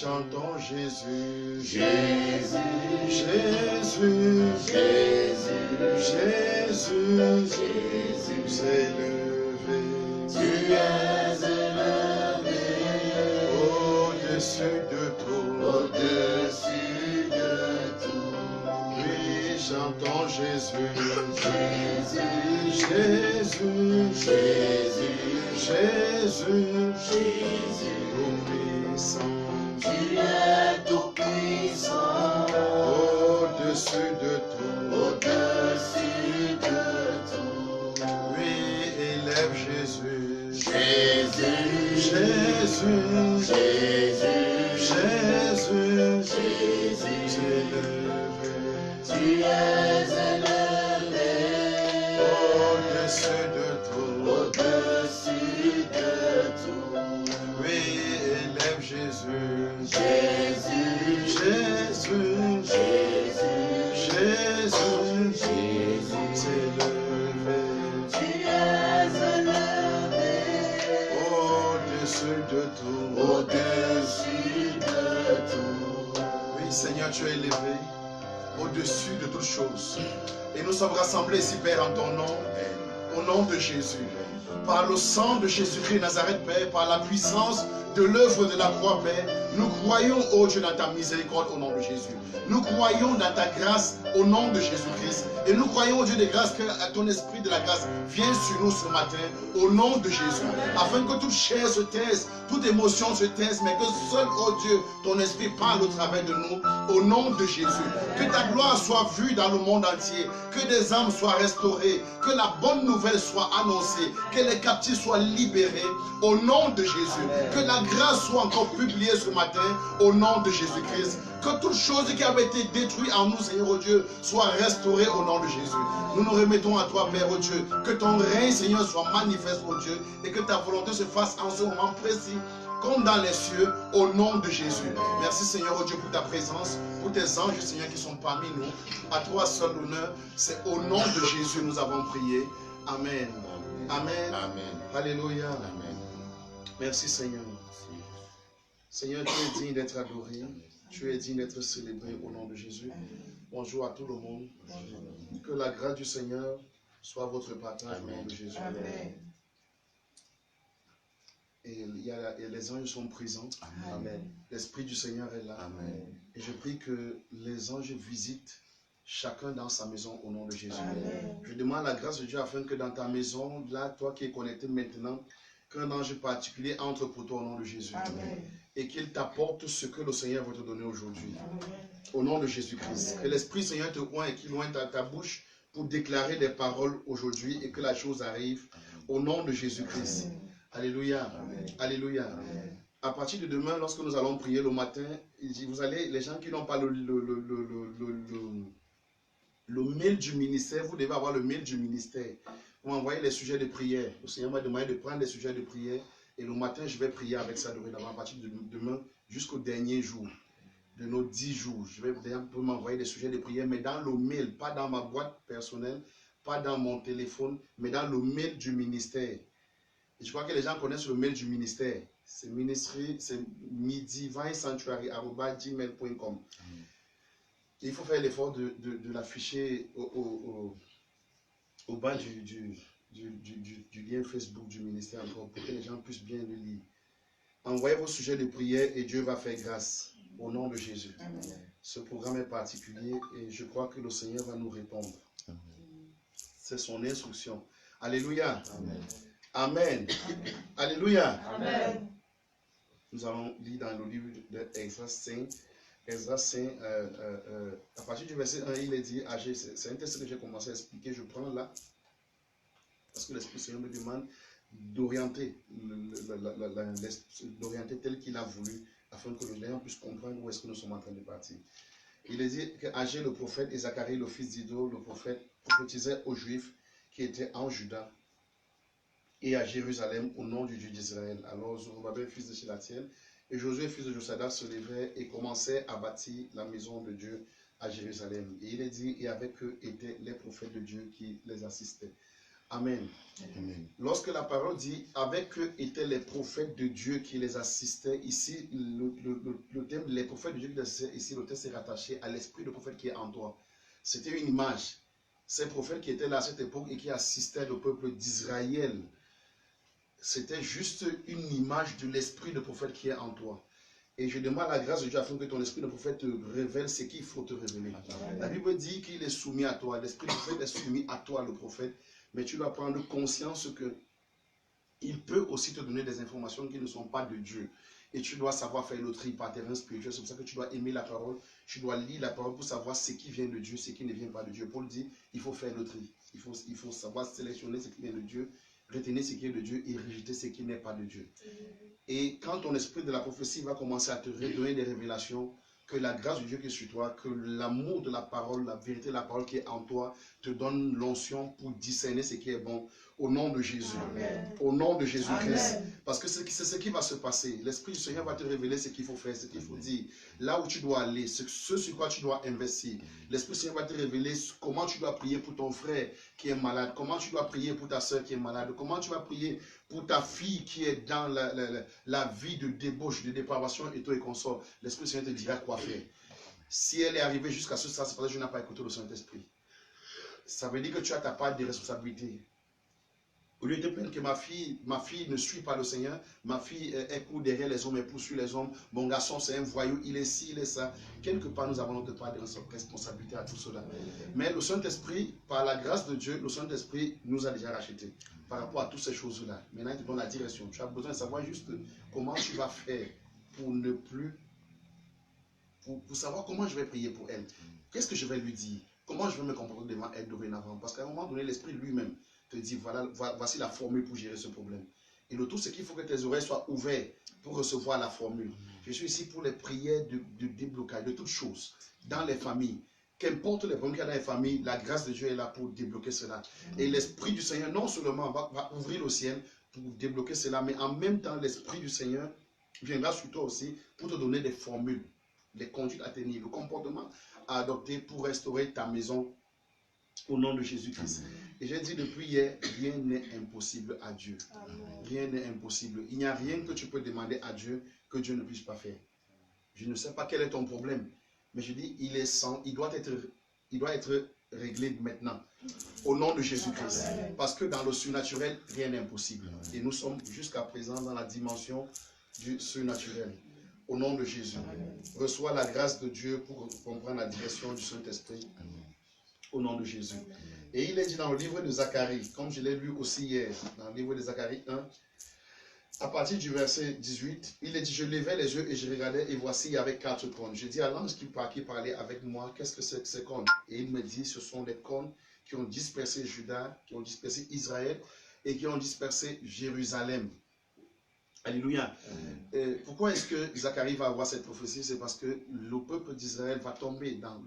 Chantons Jésus, Jésus, Jésus, Jésus, Jésus, Jésus, s'est levé. Tu es élevé au-dessus de tout, au-dessus de tout. Oui, chantons Jésus, Jésus, Jésus, Jésus, Jésus, Jésus, tout-puissant. Tu es tout puissant, au-dessus de tout, au-dessus de tout. Oui, élève Jésus, Jésus, Jésus, Jésus, Jésus, Jésus, s'est levé. Tu es élevé Au-dessus de tout, au-dessus de tout. Oui, élève Jésus, Jésus, Jésus, Jésus, Jésus, Jésus, s'est levé. Tu es élevé Au-dessus de tout, au-dessus de tout. Oui, Seigneur, tu es élevé au-dessus de toutes choses. Et nous sommes rassemblés ici, Père, en ton nom, au nom de Jésus. Par le sang de Jésus-Christ Nazareth, Père, par la puissance de l'œuvre de la croix, Père. Nous croyons, oh Dieu, dans ta miséricorde au nom de Jésus. Nous croyons dans ta grâce au nom de Jésus-Christ. Et nous croyons, oh Dieu de grâce, que ton esprit de la grâce vient sur nous ce matin au nom de Jésus. Afin que toute chair se taise, toute émotion se taise, mais que seul, oh Dieu, ton esprit parle au travers de nous au nom de Jésus. Que ta gloire soit vue dans le monde entier. Que des âmes soient restaurées. Que la bonne nouvelle soit annoncée. Que les captifs soient libérés au nom de Jésus. Que la grâce soit encore publiée ce matin au nom de Jésus-Christ. Que toute chose qui avait été détruite en nous, Seigneur, oh Dieu, soit restaurée au nom de Jésus. Nous nous remettons à toi, Père, oh Dieu. Que ton règne, Seigneur, soit manifeste, oh Dieu, et que ta volonté se fasse en ce moment précis, comme dans les cieux, au nom de Jésus. Merci, Seigneur, oh Dieu, pour ta présence, pour tes anges, Seigneur, qui sont parmi nous. À toi seul l'honneur. C'est au nom de Jésus nous avons prié. Amen. Amen. Amen. Alléluia. Amen. Merci, Seigneur. Seigneur, tu es digne d'être adoré. Tu es digne d'être célébré au nom de Jésus. Bonjour à tout le monde. Que la grâce du Seigneur soit votre partage au nom de Jésus. Amen. Et les anges sont présents. Amen. L'Esprit du Seigneur est là. Amen. Et je prie que les anges visitent chacun dans sa maison au nom de Jésus. Amen. Je demande la grâce de Dieu afin que dans ta maison, là, toi qui es connecté maintenant, qu'un ange particulier entre pour toi au nom de Jésus. Amen. Et qu'il t'apporte ce que le Seigneur va te donner aujourd'hui. Amen. Au nom de Jésus-Christ. Que l'Esprit Seigneur te oint et qu'il ointe ta bouche pour déclarer des paroles aujourd'hui et que la chose arrive au nom de Jésus-Christ. Alléluia. Amen. Alléluia. Amen. À partir de demain, lorsque nous allons prier le matin, vous allez, les gens qui n'ont pas le mail du ministère, vous devez avoir le mail du ministère. Vous m'envoyez les sujets de prière. Le Seigneur m'a demandé de prendre les sujets de prière. Et le matin, je vais prier avec ça dorénavant à partir de demain jusqu'au dernier jour de nos 10 jours. Je vais vous m'envoyer des sujets de prière, mais dans le mail, pas dans ma boîte personnelle, pas dans mon téléphone, mais dans le mail du ministère. Et je crois que les gens connaissent le mail du ministère. C'est ministry, c'est midivinesanctuary@gmail.com. Il faut faire l'effort de l'afficher au bas du lien Facebook du ministère encore pour que les gens puissent bien le lire. Envoyez vos sujets de prière et Dieu va faire grâce au nom de Jésus. Amen. Ce programme est particulier et je crois que le Seigneur va nous répondre. C'est son instruction. Alléluia. Amen. Amen. Alléluia. Amen. Nous allons lire dans le livre d'Esdras 5. Esdras 5, à partir du verset 1, il est dit, c'est un texte que j'ai commencé à expliquer, je prends là, parce que l'Esprit Seigneur me demande d'orienter tel qu'il a voulu, afin que les gens puissent comprendre où est-ce que nous sommes en train de partir. Il est dit qu'Agé le prophète et Zacharie le fils d'Ido, le prophète, prophétisaient aux Juifs qui étaient en Juda et à Jérusalem au nom du Dieu d'Israël. Alors Zorobabel, fils de Shelatiel, et Josué, fils de Josadak, se levaient et commençaient à bâtir la maison de Dieu à Jérusalem. Et il est dit, et avec eux étaient les prophètes de Dieu qui les assistaient. Amen. Amen. Lorsque la parole dit, avec eux étaient les prophètes de Dieu qui les assistaient, ici, le thème, les prophètes de Dieu qui les assistaient, ici, le texte est rattaché à l'esprit de prophète qui est en toi. C'était une image. Ces prophètes qui étaient là à cette époque et qui assistaient le peuple d'Israël, c'était juste une image de l'esprit de prophète qui est en toi. Et je demande la grâce de Dieu afin que ton esprit de prophète te révèle ce qu'il faut te révéler. La Bible dit qu'il est soumis à toi. L'esprit de prophète est soumis à toi, le prophète. Mais tu dois prendre conscience que il peut aussi te donner des informations qui ne sont pas de Dieu. Et tu dois savoir faire le tri par terrain spirituel. C'est pour ça que tu dois aimer la parole. Tu dois lire la parole pour savoir ce qui vient de Dieu, ce qui ne vient pas de Dieu. Paul dit, il faut faire le tri. Il faut savoir sélectionner ce qui vient de Dieu, retenir ce qui est de Dieu et rejeter ce qui n'est pas de Dieu. Et quand ton esprit de la prophétie va commencer à te redonner des révélations, que la grâce de Dieu qui est sur toi, que l'amour de la parole, la vérité de la parole qui est en toi, te donne l'onction pour discerner ce qui est bon. Au nom de Jésus. Amen. Au nom de Jésus-Christ. Amen. Parce que c'est ce qui va se passer. L'Esprit du Seigneur va te révéler ce qu'il faut faire, ce qu'il faut dire. Là où tu dois aller, ce sur quoi tu dois investir. L'Esprit du Seigneur va te révéler comment tu dois prier pour ton frère qui est malade. Comment tu dois prier pour ta soeur qui est malade. Comment tu vas prier pour ta fille qui est dans la vie de débauche, de dépravation et tout et consort. L'Esprit du Seigneur te dira quoi faire. Si elle est arrivée jusqu'à ce stade, c'est parce que je n'ai pas écouté le Saint-Esprit. Ça veut dire que tu as ta part de responsabilité. Au lieu de plaindre que ma fille ne suit pas le Seigneur, ma fille elle court derrière les hommes, elle poursuit les hommes, mon garçon c'est un voyou, il est ci, il est ça. Quelque part, nous avons notre part de responsabilité à tout cela. Mais le Saint-Esprit, par la grâce de Dieu, le Saint-Esprit nous a déjà rachetés par rapport à toutes ces choses-là. Maintenant, il te donne la direction. Tu as besoin de savoir juste comment tu vas faire pour ne plus... Pour savoir comment je vais prier pour elle. Qu'est-ce que je vais lui dire? Comment je vais me comporter devant elle dorénavant? Parce qu'à un moment donné, l'Esprit lui-même te dit, voilà, voici la formule pour gérer ce problème. Et le tout, c'est qu'il faut que tes oreilles soient ouvertes pour recevoir la formule. Je suis ici pour les prières de déblocage de toutes choses dans les familles. Qu'importe les problèmes qu'il y a dans les familles, la grâce de Dieu est là pour débloquer cela. Et l'Esprit du Seigneur, non seulement va ouvrir le ciel pour débloquer cela, mais en même temps, l'Esprit du Seigneur viendra sur toi aussi pour te donner des formules, des conduites à tenir, le comportement à adopter pour restaurer ta maison au nom de Jésus-Christ. Et j'ai dit depuis hier, rien n'est impossible à Dieu. Rien n'est impossible. Il n'y a rien que tu peux demander à Dieu que Dieu ne puisse pas faire. Je ne sais pas quel est ton problème, mais je dis, il doit être réglé maintenant, au nom de Jésus-Christ. Parce que dans le surnaturel, rien n'est impossible. Et nous sommes jusqu'à présent dans la dimension du surnaturel. Au nom de Jésus. Reçois la grâce de Dieu pour comprendre la direction du Saint-Esprit. Au nom de Jésus. Et il est dit dans le livre de Zacharie, comme je l'ai lu aussi hier, dans le livre de Zacharie 1, à partir du verset 18, il est dit, je levais les yeux et je regardais, et voici, il y avait 4 cônes. Je dis à l'ange qui parlait avec moi, qu'est-ce que c'est que ces cônes? Et il me dit, ce sont les cônes qui ont dispersé Juda, qui ont dispersé Israël, et qui ont dispersé Jérusalem. Alléluia. Pourquoi est-ce que Zacharie va avoir cette prophétie? C'est parce que le peuple d'Israël va tomber dans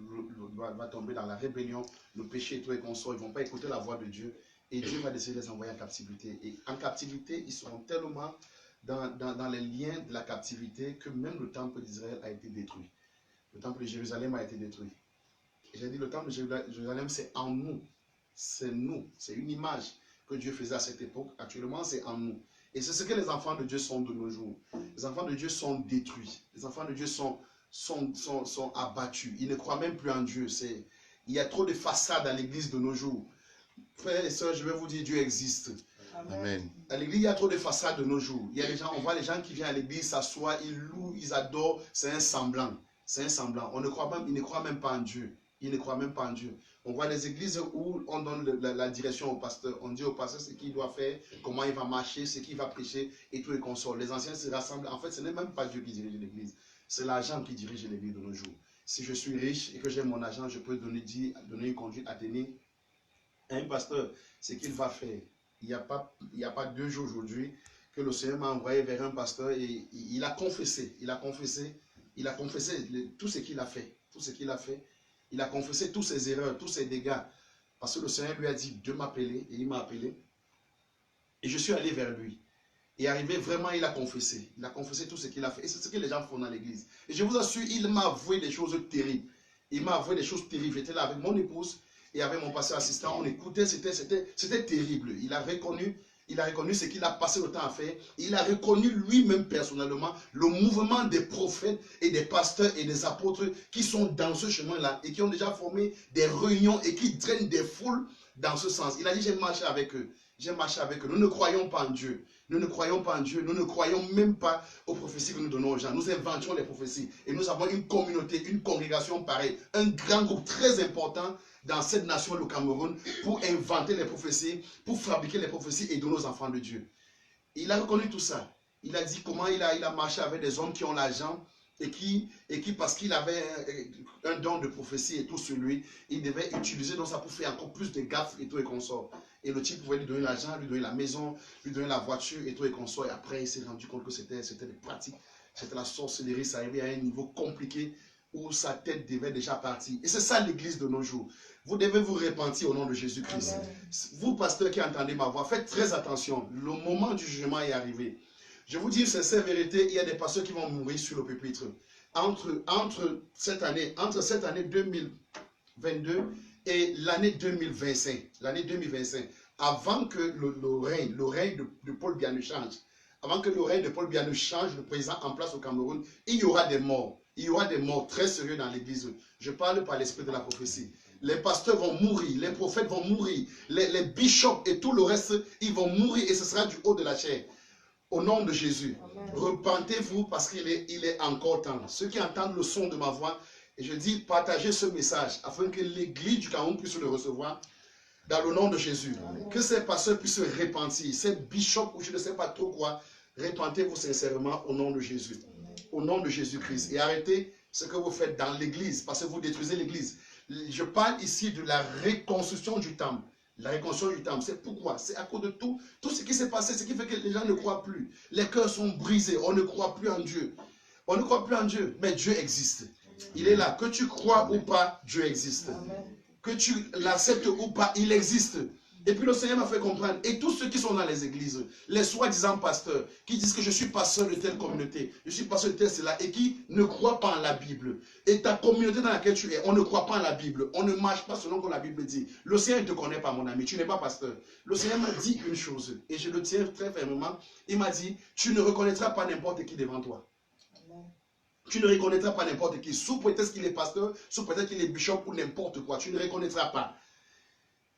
la rébellion, le péché et tout et consort. Ils ne vont pas écouter la voix de Dieu. Et Dieu va décider de les envoyer en captivité. Et en captivité, ils seront tellement dans les liens de la captivité que même le temple d'Israël a été détruit. Le temple de Jérusalem a été détruit. Et j'ai dit, le temple de Jérusalem, c'est en nous. C'est nous. C'est une image que Dieu faisait à cette époque. Actuellement, c'est en nous. Et c'est ce que les enfants de Dieu sont de nos jours. Les enfants de Dieu sont détruits. Les enfants de Dieu sont abattus. Ils ne croient même plus en Dieu. Il y a trop de façades à l'église de nos jours. Frères et sœurs, je vais vous dire, Dieu existe. Amen. À l'église, il y a trop de façades de nos jours. Il y a des gens, on voit les gens qui viennent à l'église, s'assoient, ils louent, ils adorent. C'est un semblant. C'est un semblant. Ils ne croient même pas en Dieu. Ils ne croient même pas en Dieu. On voit des églises où on donne la direction au pasteur. On dit au pasteur ce qu'il doit faire, comment il va marcher, ce qu'il va prêcher et tout et consort. Les anciens se rassemblent. En fait, ce n'est même pas Dieu qui dirige l'église. C'est l'argent qui dirige l'église de nos jours. Si je suis riche et que j'ai mon argent, je peux donner une conduite à tenir à un pasteur. Ce qu'il va faire. Il n'y a pas 2 jours aujourd'hui que le Seigneur m'a envoyé vers un pasteur et il a confessé. Il a confessé tout ce qu'il a fait. Tout ce qu'il a fait. Il a confessé toutes ses erreurs, tous ses dégâts. Parce que le Seigneur lui a dit de m'appeler. Et il m'a appelé. Et je suis allé vers lui. Et arrivé, vraiment, il a confessé. Il a confessé tout ce qu'il a fait. Et c'est ce que les gens font dans l'église. Et je vous assure, il m'a avoué des choses terribles. Il m'a avoué des choses terribles. J'étais là avec mon épouse et avec mon pasteur assistant. On écoutait, c'était terrible. Il a reconnu ce qu'il a passé le temps à faire. Il a reconnu lui-même personnellement le mouvement des prophètes et des pasteurs et des apôtres qui sont dans ce chemin-là et qui ont déjà formé des réunions et qui drainent des foules dans ce sens. Il a dit, j'ai marché avec eux. J'ai marché avec eux. Nous ne croyons pas en Dieu. Nous ne croyons pas en Dieu. Nous ne croyons même pas aux prophéties que nous donnons aux gens. Nous inventions les prophéties. Et nous avons une communauté, une congrégation pareille. Un grand groupe très important dans cette nation, le Cameroun, pour inventer les prophéties, pour fabriquer les prophéties et donner aux enfants de Dieu. Il a reconnu tout ça. Il a dit comment il a marché avec des hommes qui ont l'argent et qui parce qu'il avait un don de prophétie et tout sur lui, il devait utiliser donc ça pour faire encore plus de gaffes et tout et consort. Et le type pouvait lui donner l'argent, lui donner la maison, lui donner la voiture et tout et consort. Et après, il s'est rendu compte que c'était des pratiques, c'était la sorcellerie, ça arrivait à un niveau compliqué où sa tête devait déjà partir. Et c'est ça l'église de nos jours. Vous devez vous repentir au nom de Jésus-Christ. Vous, pasteurs qui entendez ma voix, faites très attention. Le moment du jugement est arrivé. Je vous dis, c'est cette vérité, il y a des pasteurs qui vont mourir sur le pupitre. Entre cette année 2022 et l'année 2025, avant que le règne de Paul Biya ne change, avant que le règne de Paul Biya ne change le président en place au Cameroun, il y aura des morts. Il y aura des morts très sérieux dans l'église. Je parle par l'esprit de la prophétie. Les pasteurs vont mourir, les prophètes vont mourir, les bishops et tout le reste, ils vont mourir et ce sera du haut de la chair. Au nom de Jésus, repentez-vous parce qu'il est encore temps. Ceux qui entendent le son de ma voix, et je dis partagez ce message afin que l'église du Cameroun puisse le recevoir dans le nom de Jésus. Amen. Que ces pasteurs puissent se repentir, ces bishops ou je ne sais pas trop quoi, repentez-vous sincèrement au nom de Jésus. Amen. Au nom de Jésus-Christ. Et arrêtez ce que vous faites dans l'église parce que vous détruisez l'église. Je parle ici de la reconstruction du temple. La reconstruction du temple, c'est pourquoi? C'est à cause de tout ce qui s'est passé, ce qui fait que les gens ne croient plus. Les cœurs sont brisés, on ne croit plus en Dieu. On ne croit plus en Dieu, mais Dieu existe. Il est là. Que tu crois ou pas, Dieu existe. Que tu l'acceptes ou pas, il existe. Et puis le Seigneur m'a fait comprendre. Et tous ceux qui sont dans les églises, les soi-disant pasteurs, qui disent que je suis pasteur de telle communauté, je suis pasteur de telle cela, et qui ne croient pas en la Bible. Et ta communauté dans laquelle tu es, on ne croit pas en la Bible. On ne marche pas selon ce que la Bible dit. Le Seigneur ne te connaît pas, mon ami. Tu n'es pas pasteur. Le Seigneur m'a dit une chose, et je le tiens très fermement. Il m'a dit, tu ne reconnaîtras pas n'importe qui devant toi. Tu ne reconnaîtras pas n'importe qui. Sous prétexte qu'il est pasteur, sous prétexte qu'il est bishop ou n'importe quoi. Tu ne reconnaîtras pas.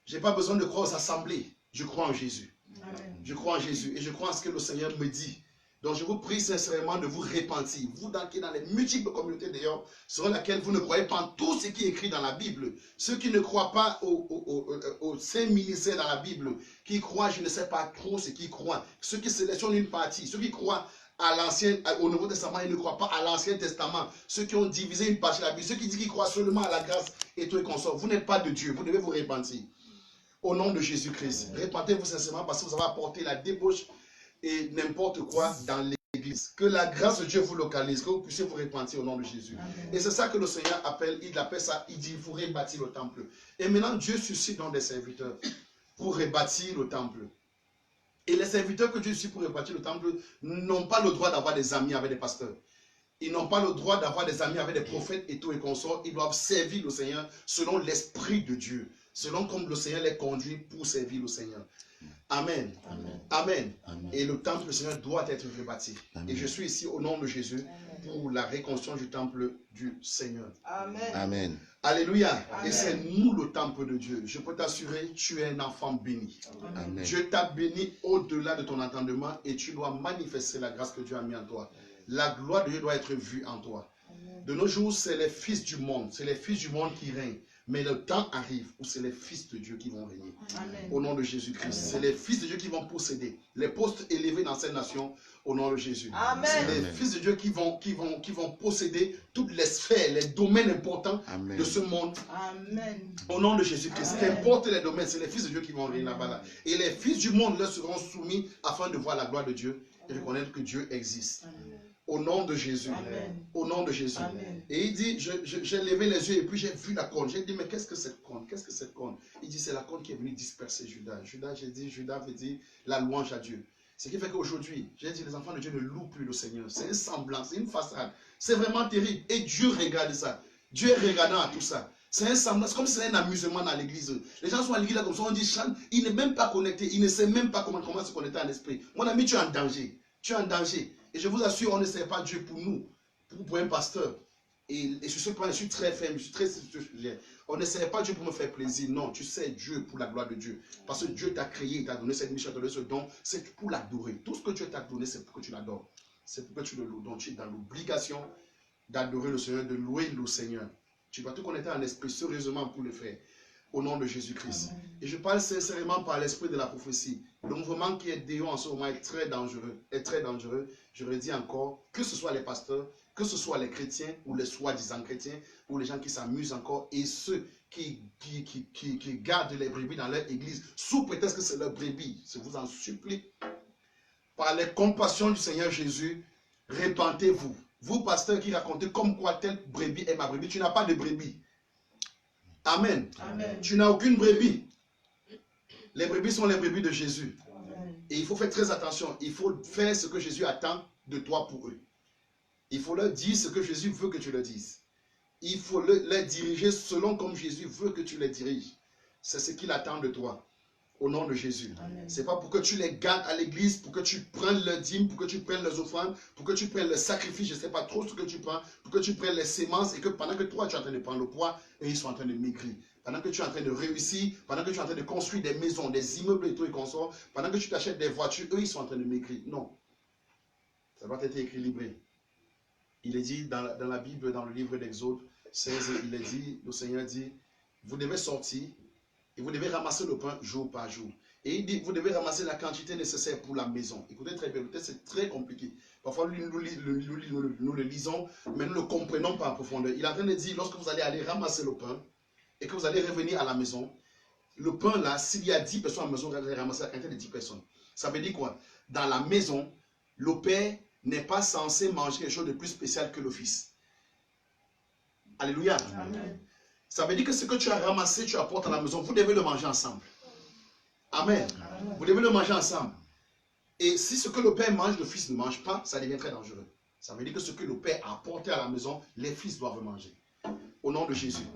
Je n'ai pas besoin de croire aux assemblées. Je crois en Jésus. Amen. Je crois en Jésus. Et je crois en ce que le Seigneur me dit. Donc je vous prie sincèrement de vous repentir. Vous qui êtes dans les multiples communautés d'ailleurs, sur lesquelles vous ne croyez pas en tout ce qui est écrit dans la Bible. Ceux qui ne croient pas aux saints ministères dans la Bible, qui croient, je ne sais pas trop ce qu'ils croient. Ceux qui sélectionnent une partie, ceux qui croient au Nouveau Testament, ils ne croient pas à l'Ancien Testament. Ceux qui ont divisé une partie de la Bible, ceux qui disent qu'ils croient seulement à la grâce et tout et consort. Vous n'êtes pas de Dieu, vous devez vous repentir. Au nom de Jésus-Christ, repentez-vous sincèrement parce que vous avez apporté la débauche et n'importe quoi dans l'église. Que la grâce de Dieu vous localise, que vous puissiez vous repentir au nom de Jésus. Amen. Et c'est ça que le Seigneur appelle, il appelle ça, il dit, il faut rebâtir le temple. Et maintenant, Dieu suscite donc des serviteurs pour rebâtir le temple. Et les serviteurs que Dieu suscite pour rebâtir le temple n'ont pas le droit d'avoir des amis avec des pasteurs. Ils n'ont pas le droit d'avoir des amis avec des prophètes et tout et consorts. Ils doivent servir le Seigneur selon l'Esprit de Dieu. Selon comme le Seigneur les conduit pour servir le Seigneur. Amen. Amen. Amen. Amen. Et le temple du Seigneur doit être rebâti. Amen. Et je suis ici au nom de Jésus pour la reconstruction du temple du Seigneur. Amen. Amen. Alléluia. Amen. Et c'est nous le temple de Dieu. Je peux t'assurer, tu es un enfant béni. Amen. Dieu t'a béni au-delà de ton entendement et tu dois manifester la grâce que Dieu a mis en toi. La gloire de Dieu doit être vue en toi. Amen. De nos jours, c'est les fils du monde. C'est les fils du monde qui règnent. Mais le temps arrive où c'est les fils de Dieu qui vont régner. Amen. Au nom de Jésus-Christ. C'est les fils de Dieu qui vont posséder les postes élevés dans cette nation au nom de Jésus. C'est les fils de Dieu qui vont posséder toutes les sphères, les domaines importants Amen. De ce monde. Amen. Au nom de Jésus-Christ. Qu'importe les domaines, c'est les fils de Dieu qui vont régner là-bas. Et les fils du monde leur seront soumis afin de voir la gloire de Dieu et reconnaître que Dieu existe. Amen. Au nom de Jésus. Amen. Au nom de Jésus. Amen. Et il dit, j'ai levé les yeux et puis j'ai vu la corne. J'ai dit, mais qu'est-ce que cette corne? Qu'est-ce que cette corne? Il dit, c'est la corne qui est venue disperser Judas. Judas veut dire la louange à Dieu. Ce qui fait qu'aujourd'hui, j'ai dit, les enfants de Dieu ne louent plus le Seigneur. C'est un semblant, c'est une façade. C'est vraiment terrible. Et Dieu regarde ça. Dieu est regardant à tout ça. C'est un semblant, c'est comme si c'était un amusement dans l'église. Les gens sont à l'église là comme ça, on dit, chante, il n'est même pas connecté, il ne sait même pas comment se connecter à l'esprit. Mon ami, tu es en danger. Tu es en danger. Et je vous assure, on ne sert pas Dieu pour nous, pour un pasteur. Et sur ce point, je suis très ferme, je suis très sujet. On ne sert pas Dieu pour me faire plaisir. Non, tu sers Dieu pour la gloire de Dieu. Parce que Dieu t'a créé, il t'a donné cette mission, t'a donné ce don, c'est pour l'adorer. Tout ce que Dieu t'a donné, c'est pour que tu l'adores. C'est pour que tu le loues. Donc tu es dans l'obligation d'adorer le Seigneur, de louer le Seigneur. Tu vas te connecter en esprit sérieusement pour le faire. Au nom de Jésus-Christ. Et je parle sincèrement par l'esprit de la prophétie. Le mouvement qui est déant en ce moment est très dangereux. Je le dis encore, que ce soit les pasteurs, que ce soit les chrétiens ou les soi-disant chrétiens, ou les gens qui s'amusent encore, et ceux qui gardent les brebis dans leur église, sous prétexte que c'est leur brebis. Je vous en supplie, par les compassions du Seigneur Jésus, repentez-vous. Vous, pasteurs qui racontez comme quoi telle brebis est ma brebis, tu n'as pas de brebis. Amen. Amen. Tu n'as aucune brebis. Les brebis sont les brebis de Jésus. Amen. Et il faut faire très attention. Il faut faire ce que Jésus attend de toi pour eux. Il faut leur dire ce que Jésus veut que tu leur dises. Il faut les diriger selon comme Jésus veut que tu les diriges. C'est ce qu'il attend de toi. Au nom de Jésus. Ce n'est pas pour que tu les gardes à l'église, pour que tu prennes le dîme, pour que tu prennes les offrandes, pour que tu prennes le sacrifice, je ne sais pas trop ce que tu prends, pour que tu prennes les sémences et que pendant que toi tu es en train de prendre le poids, et ils sont en train de maigrir. pendant que tu es en train de réussir, pendant que tu es en train de construire des maisons, des immeubles et tout et consorts, pendant que tu t'achètes des voitures, eux, ils sont en train de maigrir. Non. Ça doit être équilibré. Il est dit dans la Bible, dans le livre d'Exode 16, il est dit, le Seigneur dit, vous devez sortir et vous devez ramasser le pain jour par jour. Et il dit, vous devez ramasser la quantité nécessaire pour la maison. Écoutez très bien, peut-être c'est très compliqué. Parfois, nous le lisons, mais nous ne le comprenons pas en profondeur. Il est en train de dire, lorsque vous allez aller ramasser le pain et que vous allez revenir à la maison, le pain là, s'il y a 10 personnes à la maison, vous allez ramasser la quantité de 10 personnes. Ça veut dire quoi? Dans la maison, le père n'est pas censé manger quelque chose de plus spécial que le fils. Alléluia. Amen. Ça veut dire que ce que tu as ramassé, tu apportes à la maison, vous devez le manger ensemble. Amen. Amen. Vous devez le manger ensemble. Et si ce que le père mange, le fils ne mange pas, ça devient très dangereux. Ça veut dire que ce que le père a apporté à la maison, les fils doivent manger. Au nom de Jésus.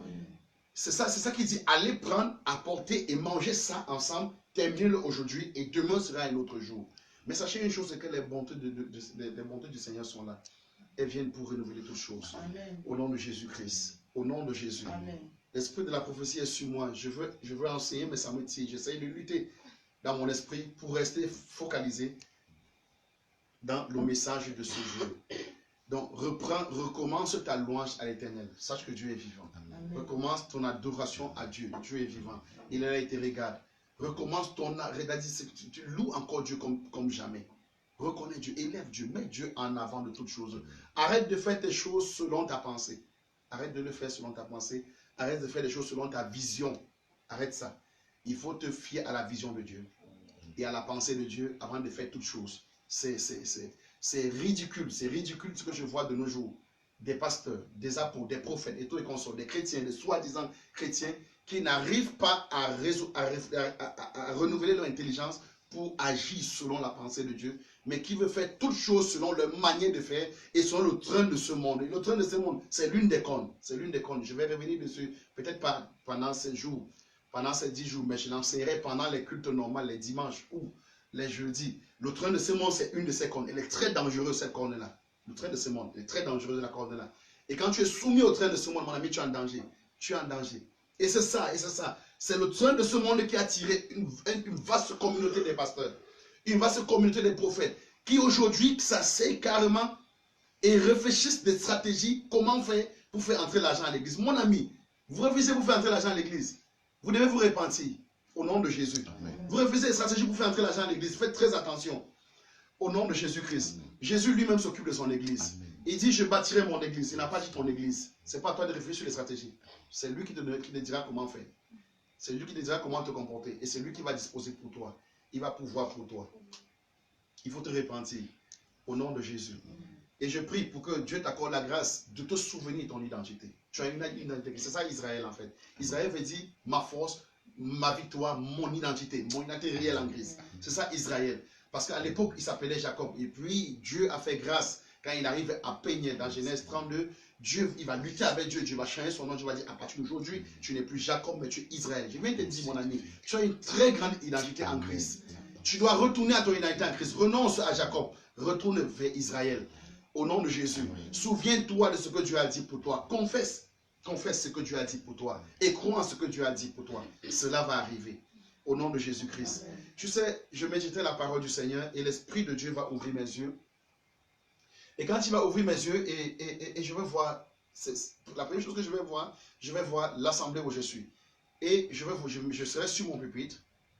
C'est ça qui dit, allez prendre, apporter et manger ça ensemble, terminez-le aujourd'hui et demain sera un autre jour. Mais sachez une chose, c'est que les bontés du Seigneur sont là. Elles viennent pour renouveler toutes choses. Amen. Au nom de Jésus-Christ. Au nom de Jésus. Amen. L'esprit de la prophétie est sur moi. Je veux enseigner, mais ça me tire. J'essaie de lutter dans mon esprit pour rester focalisé dans le message de ce jour. Donc, recommence ta louange à l'Éternel. Sache que Dieu est vivant. Amen. Recommence ton adoration à Dieu. Dieu est vivant. Il a été regarde. Recommence ton tu loues encore Dieu comme jamais. Reconnais Dieu, élève Dieu, mets Dieu en avant de toutes choses. Arrête de faire tes choses selon ta pensée. Arrête de le faire selon ta pensée. Arrête de faire les choses selon ta vision. Arrête ça. Il faut te fier à la vision de Dieu et à la pensée de Dieu avant de faire toutes choses. C'est ridicule. C'est ridicule ce que je vois de nos jours. Des pasteurs, des apôtres, des prophètes et tout et consorts, des chrétiens, des soi-disant chrétiens qui n'arrivent pas à renouveler leur intelligence pour agir selon la pensée de Dieu, mais qui veut faire toutes choses selon leur manière de faire et selon le train de ce monde. Et le train de ce monde, c'est l'une des cônes. C'est l'une des cônes. Je vais revenir dessus, peut-être pas pendant ces jours, pendant ces 10 jours, mais je l'enseignerai pendant les cultes normaux, les dimanches ou les jeudis. Le train de ce monde, c'est une de ces cônes. Elle est très dangereuse, cette cône-là. Le train de ce monde, elle est très dangereuse, la cône-là. Et quand tu es soumis au train de ce monde, mon ami, tu es en danger. Tu es en danger. Et c'est ça, et c'est ça. C'est le train de ce monde qui a attiré une vaste communauté des pasteurs, une vaste communauté des prophètes, qui aujourd'hui s'asseyent carrément et réfléchissent des stratégies, comment faire pour faire entrer l'argent à l'église. Mon ami, vous réfléchissez pour faire entrer l'argent à l'église. Vous devez vous repentir au nom de Jésus. Amen. Vous réfléchissez des stratégies pour faire entrer l'argent à l'église. Faites très attention au nom de Jésus-Christ. Jésus lui-même s'occupe de son église. Amen. Il dit, je bâtirai mon église. Il n'a pas dit ton église. Ce n'est pas à toi de réfléchir sur les stratégies. C'est lui qui te dira comment faire. C'est lui qui te dira comment te comporter. Et c'est lui qui va disposer pour toi. Il va pouvoir pour toi. Il faut te repentir au nom de Jésus. Et je prie pour que Dieu t'accorde la grâce de te souvenir de ton identité. Tu as une identité. C'est ça Israël en fait. Israël veut dire ma force, ma victoire, mon identité réelle en Christ. C'est ça Israël. Parce qu'à l'époque, il s'appelait Jacob. Et puis Dieu a fait grâce quand il arrive à peigner dans Genèse 32. Dieu, il va lutter avec Dieu. Dieu va changer son nom. Dieu va dire à partir d'aujourd'hui, tu n'es plus Jacob, mais tu es Israël. Je viens de te dire, mon ami, tu as une très grande identité en Christ. Tu dois retourner à ton identité en Christ. Renonce à Jacob. Retourne vers Israël. Au nom de Jésus. Souviens-toi de ce que Dieu a dit pour toi. Confesse. Confesse ce que Dieu a dit pour toi. Et crois en ce que Dieu a dit pour toi. Cela va arriver. Au nom de Jésus-Christ. Tu sais, je méditais la parole du Seigneur et l'Esprit de Dieu va ouvrir mes yeux. Et quand il va ouvrir mes yeux et je vais voir, la première chose que je vais voir l'assemblée où je suis. Et je serai sur mon pupitre.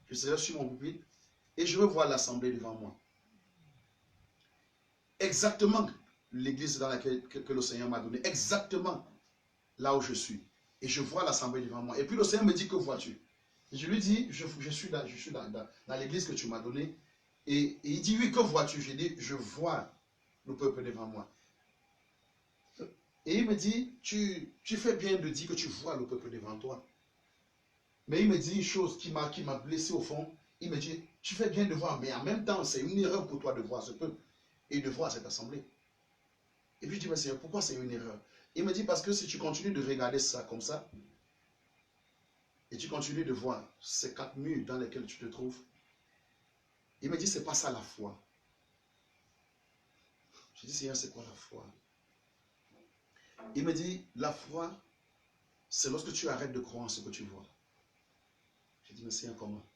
Je serai sur mon pupitre. Et je vais voir l'assemblée devant moi. Exactement l'église dans laquelle que le Seigneur m'a donné. Exactement là où je suis. Et je vois l'assemblée devant moi. Et puis le Seigneur me dit, que vois-tu? Et je lui dis, je suis dans l'église que tu m'as donnée. Et il dit, oui, que vois-tu? J'ai dit, je vois le peuple devant moi. Et il me dit, tu fais bien de dire que tu vois le peuple devant toi. Mais il me dit une chose qui m'a blessé au fond. Il me dit, tu fais bien de voir, mais en même temps, c'est une erreur pour toi de voir ce peuple et de voir cette assemblée. Et puis je dis, mais Seigneur, pourquoi c'est une erreur? Il me dit, parce que si tu continues de regarder ça comme ça, et tu continues de voir ces 4 murs dans lesquels tu te trouves, il me dit, c'est pas ça la foi. Je dis, Seigneur, c'est quoi la foi? Il me dit, la foi, c'est lorsque tu arrêtes de croire en ce que tu vois. J'ai dit, mais c'est comment?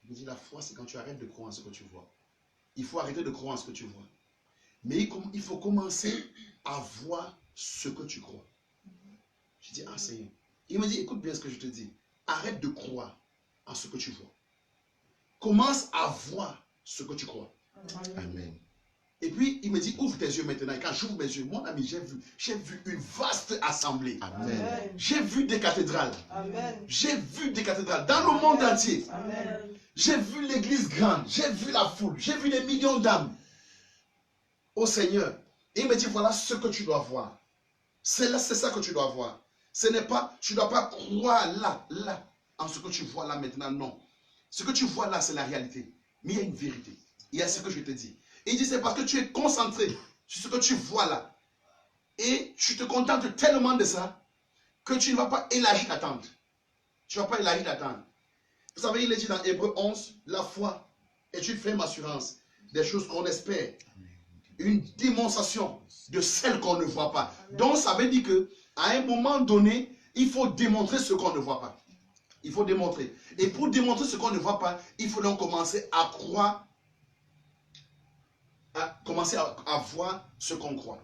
Il me dit, la foi, c'est quand tu arrêtes de croire en ce que tu vois. Il faut arrêter de croire en ce que tu vois. Mais il faut commencer à voir ce que tu crois. J'ai dit, ah Seigneur. Il me dit, écoute bien ce que je te dis. Arrête de croire en ce que tu vois. Commence à voir ce que tu crois. Amen. Et puis, il me dit, ouvre tes yeux maintenant. Et quand j'ouvre mes yeux, mon ami, j'ai vu une vaste assemblée. Amen. J'ai vu des cathédrales. Amen. J'ai vu des cathédrales dans le monde entier. Amen. J'ai vu l'église grande. J'ai vu la foule. J'ai vu des millions d'âmes. Au Seigneur. Et il me dit, voilà ce que tu dois voir. C'est ça que tu dois voir. Ce n'est pas, tu ne dois pas croire là, en ce que tu vois là maintenant, non. Ce que tu vois là, c'est la réalité. Mais il y a une vérité. Il y a ce que je te dis. Et il dit, c'est parce que tu es concentré sur ce que tu vois là. Et tu te contentes tellement de ça, que tu ne vas pas élargir l'attente. Tu ne vas pas élargir l'attente. Vous savez, il est dit dans Hébreux 11, la foi est une ferme assurance des choses qu'on espère. Une démonstration de celles qu'on ne voit pas. Donc ça veut dire que à un moment donné, il faut démontrer ce qu'on ne voit pas. Il faut démontrer. Et pour démontrer ce qu'on ne voit pas, il faut donc commencer à croire, commencer à voir ce qu'on croit.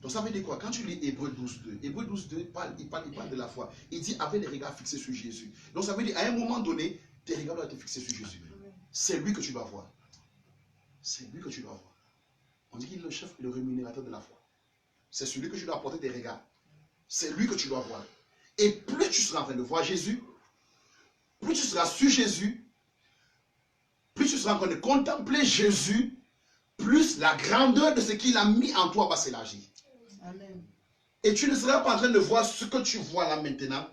Donc ça veut dire quoi? Quand tu lis Hébreux 12.2, Hébreux 12.2, il parle de la foi. Il dit avec les regards fixés sur Jésus. Donc ça veut dire à un moment donné, tes regards doivent être fixés sur Jésus. C'est lui que tu dois voir. C'est lui que tu dois voir. On dit qu'il est le chef et le rémunérateur de la foi. C'est celui que tu dois apporter tes regards. C'est lui que tu dois voir. Et plus tu seras en train de voir Jésus, plus tu seras sur Jésus, plus tu seras en train de contempler Jésus, plus la grandeur de ce qu'il a mis en toi va s'élargir. Amen. Et tu ne seras pas en train de voir ce que tu vois là maintenant,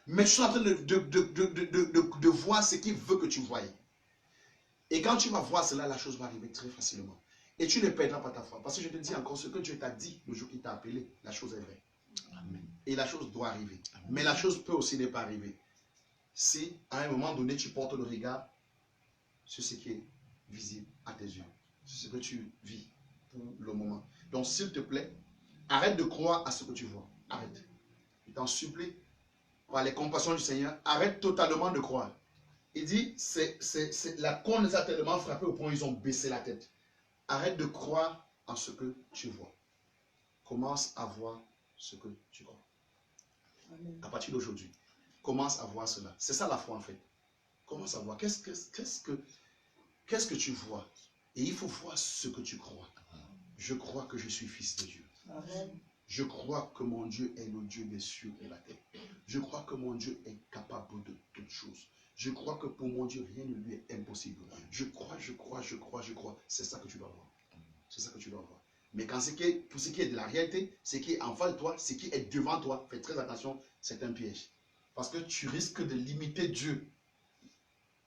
mais tu seras en train de voir ce qu'il veut que tu voies. Et quand tu vas voir cela, la chose va arriver très facilement. Et tu ne perdras pas ta foi. Parce que je te dis encore, ce que Dieu t'a dit le jour qu'il t'a appelé, la chose est vraie. Amen. Et la chose doit arriver. Mais la chose peut aussi ne pas arriver. Si à un moment donné, tu portes le regard sur ce qui est visible à tes yeux. Sur ce que tu vis pour le moment. Donc s'il te plaît, arrête de croire à ce que tu vois. Arrête. Je t'en supplie, par les compassions du Seigneur, arrête totalement de croire. Il dit, la con les a tellement frappés au point où ils ont baissé la tête. Arrête de croire en ce que tu vois. Commence à voir ce que tu crois. Amen. À partir d'aujourd'hui, commence à voir cela. C'est ça la foi en fait. Commence à voir. Qu'est-ce que tu vois? Et il faut voir ce que tu crois. Je crois que je suis fils de Dieu. Amen. Je crois que mon Dieu est le Dieu des cieux et de la terre. Je crois que mon Dieu est capable de toutes choses. Je crois que pour mon Dieu, rien ne lui est impossible. Je crois. C'est ça que tu dois voir. C'est ça que tu dois voir. Mais pour ce qui est de la réalité, ce qui est en face de toi, ce qui est devant toi, fais très attention, c'est un piège. Parce que tu risques de limiter Dieu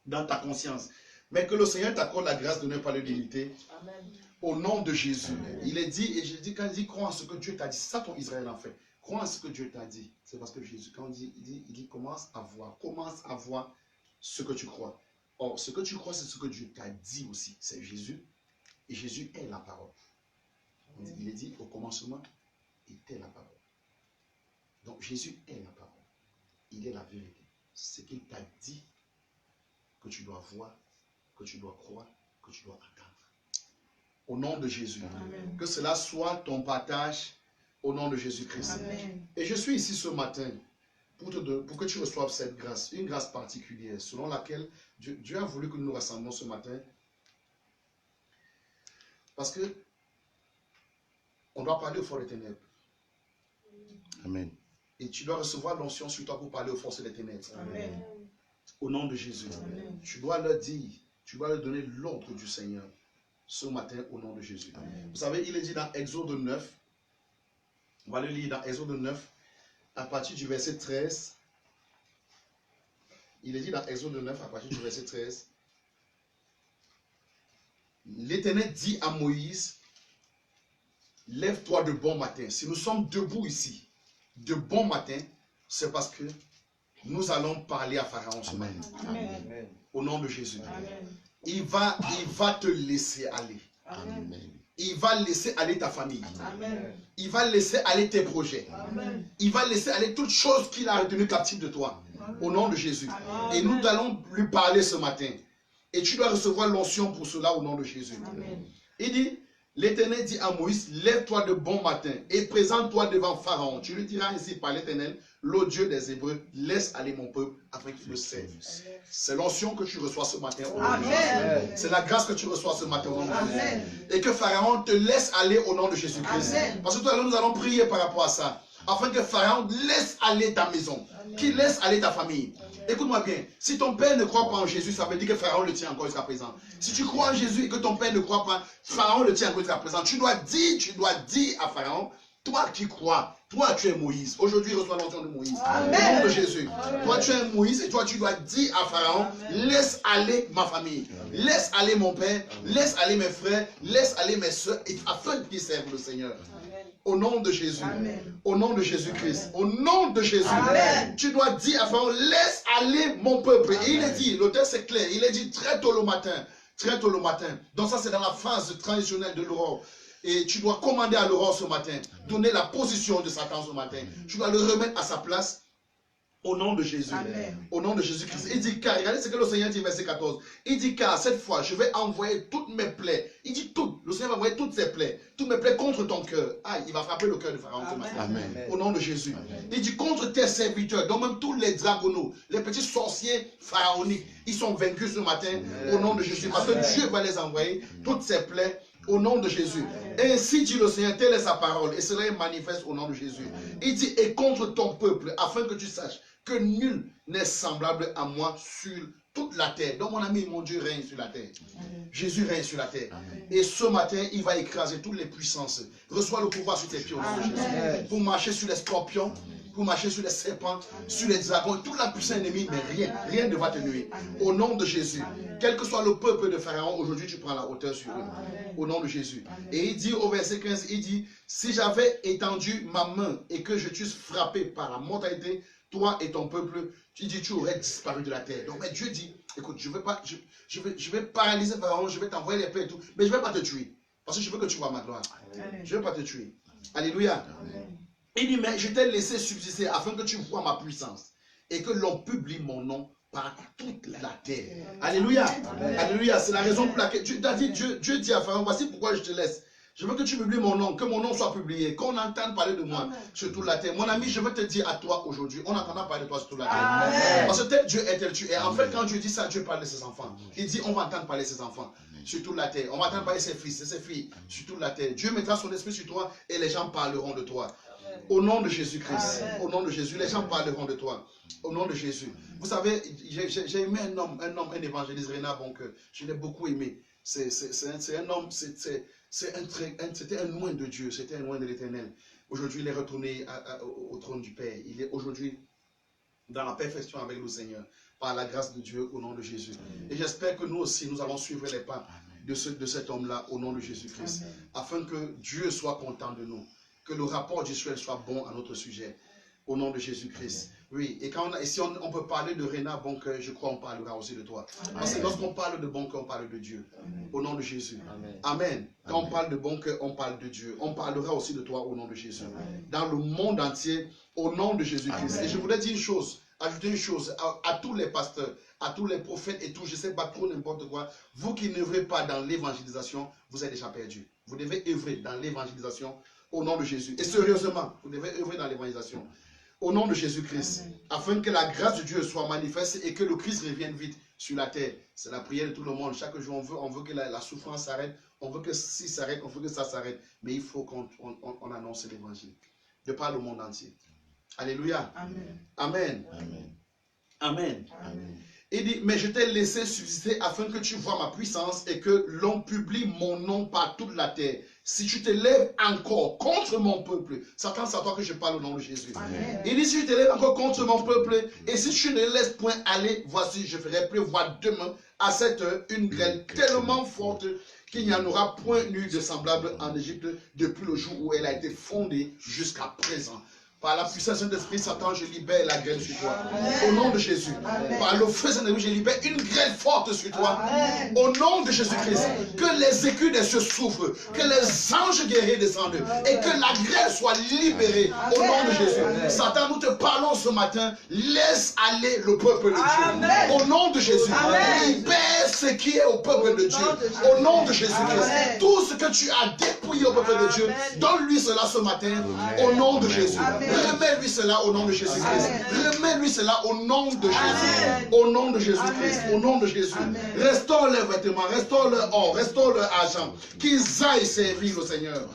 dans ta conscience. Mais que le Seigneur t'accorde la grâce de ne pas le limiter. Amen. Au nom de Jésus. Il est dit, et je dis, quand il dit, crois en ce que Dieu t'a dit, c'est ça ton Israël en fait. Crois en ce que Dieu t'a dit. C'est parce que Jésus, quand il dit, commence à voir ce que tu crois. Or, ce que tu crois, c'est ce que Dieu t'a dit aussi. C'est Jésus. Et Jésus est la parole. Il est dit, au commencement, était la parole. Donc, Jésus est la parole. Il est la vérité. Ce qu'il t'a dit, que tu dois voir, que tu dois croire, que tu dois attendre. Au nom de Jésus. Amen. Que cela soit ton partage au nom de Jésus-Christ. Amen. Et je suis ici ce matin pour que tu reçoives cette grâce, une grâce particulière, selon laquelle Dieu a voulu que nous nous rassemblions ce matin. Parce que on doit parler aux forces des ténèbres. Amen. Et tu dois recevoir l'onction sur toi pour parler aux forces des ténèbres. Amen. Au nom de Jésus. Amen. Tu dois leur dire, tu dois leur donner l'ordre du Seigneur ce matin au nom de Jésus. Amen. Vous savez, il est dit dans Exode 9, on va le lire dans Exode 9, à partir du verset 13. Il est dit dans Exode 9, à partir du verset 13. L'Éternel dit à Moïse, lève-toi de bon matin. Si nous sommes debout ici, de bon matin, c'est parce que nous allons parler à Pharaon ce matin. Amen. Amen. Au nom de Jésus. Amen. Il va te laisser aller. Amen. Amen. Il va laisser aller ta famille. Amen. Il va laisser aller tes projets. Amen. Il va laisser aller toutes choses qu'il a retenues captives de toi. Au nom de Jésus. Amen. Et nous allons lui parler ce matin. Et tu dois recevoir l'onction pour cela au nom de Jésus. Amen. Il dit, l'Éternel dit à Moïse, lève-toi de bon matin et présente-toi devant Pharaon. Tu lui diras ainsi par l'Éternel, l'ô Dieu des Hébreux, laisse aller mon peuple afin qu'il me serve. C'est l'onction que tu reçois ce matin. Au nom de Jésus. Amen. C'est la grâce que tu reçois ce matin au nom de Jésus. Amen. Et que Pharaon te laisse aller au nom de Jésus-Christ. Amen. Parce que tout à l'heure, nous allons prier par rapport à ça. Afin que Pharaon laisse aller ta maison. Qu'il laisse aller ta famille. Écoute-moi bien. Si ton père ne croit pas en Jésus, ça veut dire que Pharaon le tient encore jusqu'à présent. Si tu crois en Jésus et que ton père ne croit pas, Pharaon le tient encore jusqu'à présent. Tu dois dire à Pharaon, toi qui crois, toi tu es Moïse. Aujourd'hui, reçois l'onction de Moïse. Amen. Au nom de Jésus. Amen. Toi tu es Moïse et toi tu dois dire à Pharaon, laisse aller ma famille. Laisse aller mon père. Laisse aller mes frères. Laisse aller mes soeurs afin qu'ils servent le Seigneur. Amen. Au nom de Jésus. Amen. Au nom de Jésus-Christ. Au nom de Jésus. Amen. Tu dois dire à Pharaon, laisse aller mon peuple. Et il est dit, le texte est clair, il est dit très tôt le matin. Très tôt le matin. Donc ça c'est dans la phase traditionnelle de l'aurore. Et tu dois commander à l'aurore ce matin. Donner la position de Satan ce matin. Tu dois le remettre à sa place. Au nom de Jésus. Amen. Au nom de Jésus-Christ. Il dit car, regardez ce que le Seigneur dit, verset 14. Il dit car cette fois, je vais envoyer toutes mes plaies. Il dit toutes. Le Seigneur va envoyer toutes ses plaies. Toutes mes plaies contre ton cœur. Ah, il va frapper le cœur de Pharaon ce matin. Amen. Au nom de Jésus. Amen. Il dit contre tes serviteurs, donc même tous les dragonaux, les petits sorciers pharaoniques, ils sont vaincus ce matin. Au nom de Jésus. Parce que Dieu va les envoyer toutes ses plaies. Au nom de Jésus. Ainsi dit le Seigneur, telle est sa parole. Et cela est manifeste au nom de Jésus. Il dit, et contre ton peuple, afin que tu saches que nul n'est semblable à moi sur toute la terre. Donc mon ami, mon Dieu règne sur la terre. Jésus règne sur la terre. Et ce matin, il va écraser toutes les puissances. Reçois le pouvoir sur tes pieds au nom de Jésus. Pour marcher sur les scorpions, pour marcher sur les serpents, sur les dragons, toute la puissance ennemie, mais rien ne va te nuire. Au nom de Jésus. Quel que soit le peuple de Pharaon, aujourd'hui tu prends la hauteur sur eux. Au nom de Jésus. Et il dit au verset 15, il dit, si j'avais étendu ma main et que je t'eusse frappé par la mortalité, toi et ton peuple, tu aurais disparu de la terre. Donc mais Dieu dit, écoute, je vais paralyser Pharaon, je vais t'envoyer les plaies et tout, mais je ne vais pas te tuer. Parce que je veux que tu vois ma gloire. Je ne vais pas te tuer. Alléluia. Il dit, mais je t'ai laissé subsister afin que tu vois ma puissance et que l'on publie mon nom par toute la terre. Alléluia. Alléluia. C'est la raison pour laquelle Dieu dit à Pharaon, voici pourquoi je te laisse. Je veux que tu publies mon nom, que mon nom soit publié, qu'on entende parler de moi sur toute la terre. Mon ami, je veux te dire à toi aujourd'hui, on entendra parler de toi sur toute la terre. Amen. Parce que tel Dieu est tel tu es. En fait, quand Dieu dit ça, Dieu parle de ses enfants. Il dit, on va entendre parler de ses enfants sur toute la terre. On va entendre parler de ses fils et ses filles sur toute la terre. Dieu mettra son esprit sur toi et les gens parleront de toi. Au nom de Jésus-Christ. Au nom de Jésus, les gens parleront de toi. Au nom de Jésus. Vous savez, j'ai aimé un évangéliste, Renard Boncoeur. Je l'ai beaucoup aimé. C'est un homme, c'était un loin de Dieu, c'était un loin de l'Éternel. Aujourd'hui, il est retourné au trône du Père. Il est aujourd'hui dans la perfection avec le Seigneur, par la grâce de Dieu, au nom de Jésus. Et j'espère que nous aussi, nous allons suivre les pas de cet homme-là, au nom de Jésus-Christ, afin que Dieu soit content de nous, que le rapport d'Israël soit bon à notre sujet, au nom de Jésus-Christ. Oui, et si on peut parler de Renard Boncoeur, je crois qu'on parlera aussi de toi. Parce que lorsqu'on parle de Boncoeur, on parle de Dieu. Au nom de Jésus. Amen. Quand on parle de Boncoeur, on parle de Dieu. On parlera aussi de toi au nom de Jésus. Dans le monde entier, au nom de Jésus-Christ. Et je voudrais dire une chose, ajouter une chose à tous les pasteurs, à tous les prophètes et tout, je ne sais pas trop n'importe quoi. Vous qui n'œuvrez pas dans l'évangélisation, vous êtes déjà perdus. Vous devez œuvrer dans l'évangélisation au nom de Jésus. Et sérieusement, vous devez œuvrer dans l'évangélisation. Au nom de Jésus-Christ, afin que la grâce de Dieu soit manifeste et que le Christ revienne vite sur la terre. C'est la prière de tout le monde. Chaque jour, on veut que la souffrance s'arrête, on veut que ci s'arrête, on veut que ça s'arrête. Mais il faut qu'on annonce l'évangile de par le monde entier. Alléluia. Amen. Amen. Amen. Amen. Il dit, mais je t'ai laissé subsister afin que tu vois ma puissance et que l'on publie mon nom par toute la terre. Si tu te lèves encore contre mon peuple, Satan, c'est à toi que je parle au nom de Jésus. Amen. Il dit, si tu te lèves encore contre mon peuple, et si tu ne laisses point aller, voici, je ferai pleuvoir demain à cette heure une grêle tellement forte qu'il n'y en aura point eu de semblable en Égypte depuis le jour où elle a été fondée jusqu'à présent. Par la puissance de l'Esprit, Satan, je libère la grêle sur toi. Au nom de Jésus. Par le feu Saint-Esprit, je libère une grêle forte sur toi. Au nom de Jésus-Christ. Que les écus des cieux souffrent. Que les anges guerriers descendent. Et que la grêle soit libérée. Au nom de Jésus. Satan, nous te parlons ce matin. Laisse aller le peuple de Dieu. Au nom de Jésus. Libère ce qui est au peuple de Dieu. Au nom de Jésus-Christ. Tout ce que tu as dépouillé au peuple de Dieu, donne-lui cela ce matin. Au nom de Jésus. Remets-lui cela au nom de Jésus-Christ. Remets-lui cela au nom de Jésus. Au nom de Jésus-Christ. Au nom de Jésus. Restaure leurs vêtements, restaure leur or, restaure leur argent. Qu'ils aillent servir le Seigneur.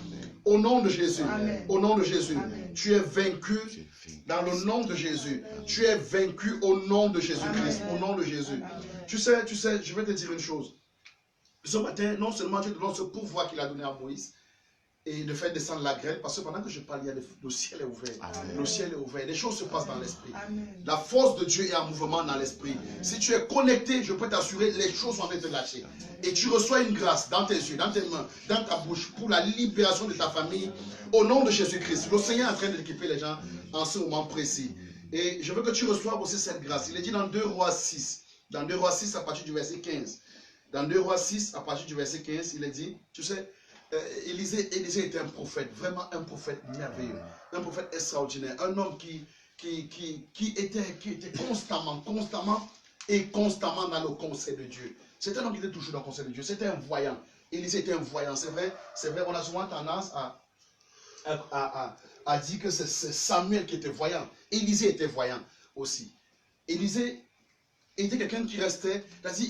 Au nom de Jésus. Au nom de Jésus. Tu es vaincu dans le nom de Jésus. Tu es vaincu au nom de Jésus-Christ. Au nom de Jésus. Tu sais, je vais te dire une chose. Ce matin, non seulement Dieu te donne ce pouvoir qu'il a donné à Moïse, et de faire descendre la grêle, parce que pendant que je parle, le ciel est ouvert. Le ciel est ouvert. Les choses se passent dans l'esprit. La force de Dieu est en mouvement dans l'esprit. Si tu es connecté, je peux t'assurer, les choses vont être lâchées. Et tu reçois une grâce dans tes yeux, dans tes mains, dans ta bouche, pour la libération de ta famille, au nom de Jésus-Christ. Le Seigneur est en train d'équiper les gens en ce moment précis. Et je veux que tu reçoives aussi cette grâce. Il est dit dans 2 Rois 6. Dans 2 Rois 6, à partir du verset 15. Dans 2 Rois 6, à partir du verset 15, il est dit, tu sais, Élisée était un prophète, vraiment un prophète merveilleux, un prophète extraordinaire, un homme qui était constamment dans le conseil de Dieu. C'était un homme qui était toujours dans le conseil de Dieu, c'était un voyant. Élisée était un voyant, c'est vrai, on a souvent tendance à dire que c'est Samuel qui était voyant. Élisée était voyant aussi. Élisée était quelqu'un qui restait, c'est-à-dire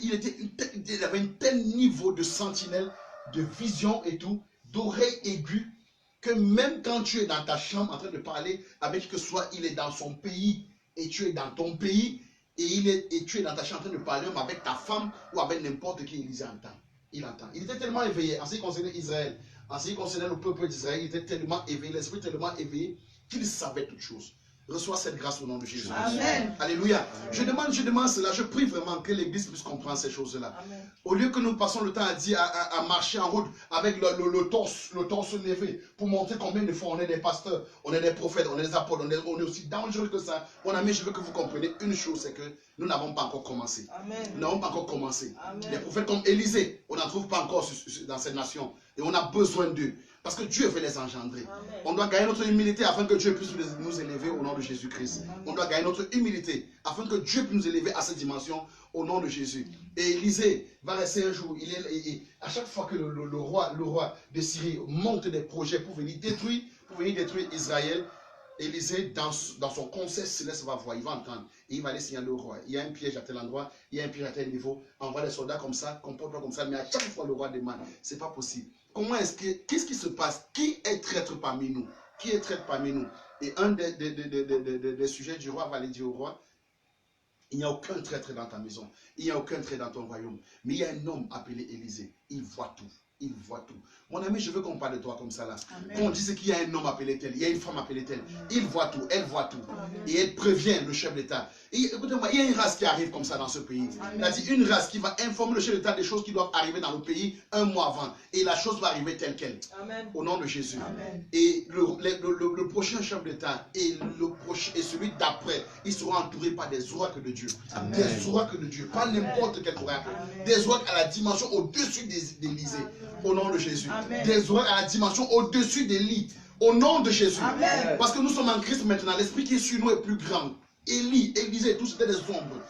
il avait un tel niveau de sentinelle, de vision et tout, d'oreille aiguë, que même quand tu es dans ta chambre en train de parler avec qui que ce soit, il est dans son pays et tu es dans ton pays et tu es dans ta chambre en train de parler avec ta femme ou avec n'importe qui, Élisée entend. Il entend. Il était tellement éveillé en ce qui concernait Israël, en ce qui concernait le peuple d'Israël, il était tellement éveillé, l'esprit tellement éveillé qu'il savait toutes choses. Reçois cette grâce au nom de Jésus. Amen. Alléluia. Je demande cela. Je prie vraiment que l'Église puisse comprendre ces choses-là. Au lieu que nous passons le temps à marcher en route avec le torse levé pour montrer combien de fois on est des pasteurs, on est des prophètes, on est des apôtres, on est aussi dangereux que ça. Mon ami, je veux que vous compreniez une chose, c'est que nous n'avons pas encore commencé. Amen. Nous n'avons pas encore commencé. Amen. Les prophètes comme Élisée, on n'en trouve pas encore dans cette nation. Et on a besoin d'eux. Parce que Dieu veut les engendrer. Amen. On doit gagner notre humilité afin que Dieu puisse nous élever au nom de Jésus-Christ. On doit gagner notre humilité afin que Dieu puisse nous élever à cette dimension au nom de Jésus. Et Élisée va rester un jour. À chaque fois que le roi de Syrie monte des projets pour venir détruire Israël, Élisée, dans son conseil céleste, va voir, il va entendre. Et il va aller signaler au roi. Il y a un piège à tel endroit, il y a un piège à tel niveau. Envoie des soldats comme ça, comporte-toi comme ça. Mais à chaque fois, le roi demande. C'est pas possible. Qu'est-ce qui se passe? Qui est traître parmi nous? Qui est traître parmi nous? Et un des sujets du roi va aller dire au roi, il n'y a aucun traître dans ta maison. Il n'y a aucun traître dans ton royaume. Mais il y a un homme appelé Élisée. Il voit tout. Il voit tout. Mon ami, je veux qu'on parle de toi comme ça là. Qu'on dise qu'il y a un homme appelé tel, il y a une femme appelée telle. Il voit tout, elle voit tout. Amen. Et elle prévient le chef d'État. Écoutez-moi, il y a une race qui arrive comme ça dans ce pays. C'est-à-dire une race qui va informer le chef d'État des choses qui doivent arriver dans le pays un mois avant. Et la chose va arriver telle qu'elle. Au nom de Jésus. Amen. Et le prochain chef d'État et celui d'après, ils seront entourés par des oracles de Dieu. Amen. Des oracles de Dieu. Pas n'importe quel oracle. Des oracles à la dimension au-dessus d'Élysée. Au nom de Jésus. Amen. Des oracles à la dimension au-dessus des lits. Au nom de Jésus. Amen. Parce que nous sommes en Christ maintenant. L'esprit qui est sur nous est plus grand. Élie, Élisée, tous c'était des ombres.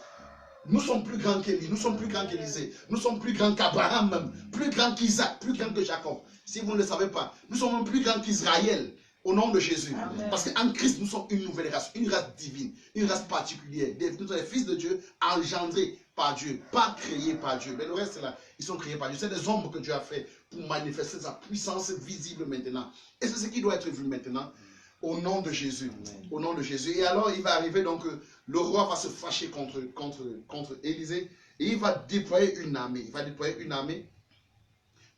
Nous sommes plus grands qu'Élie, nous sommes plus grands qu'Élisée, nous sommes plus grands qu'Abraham même, plus grands qu'Isaac, plus grands que Jacob. Si vous ne le savez pas, nous sommes plus grands qu'Israël. Au nom de Jésus. Amen. Parce qu'en Christ, nous sommes une nouvelle race, une race divine, une race particulière. Nous sommes les fils de Dieu, engendrés par Dieu, pas créés par Dieu. Mais le reste là, ils sont créés par Dieu. C'est des ombres que Dieu a fait pour manifester sa puissance visible maintenant. Et c'est ce qui doit être vu maintenant. Au nom de Jésus. Amen. Au nom de Jésus. Et alors, il va arriver donc, le roi va se fâcher contre Élisée. Et il va déployer une armée. Il va déployer une armée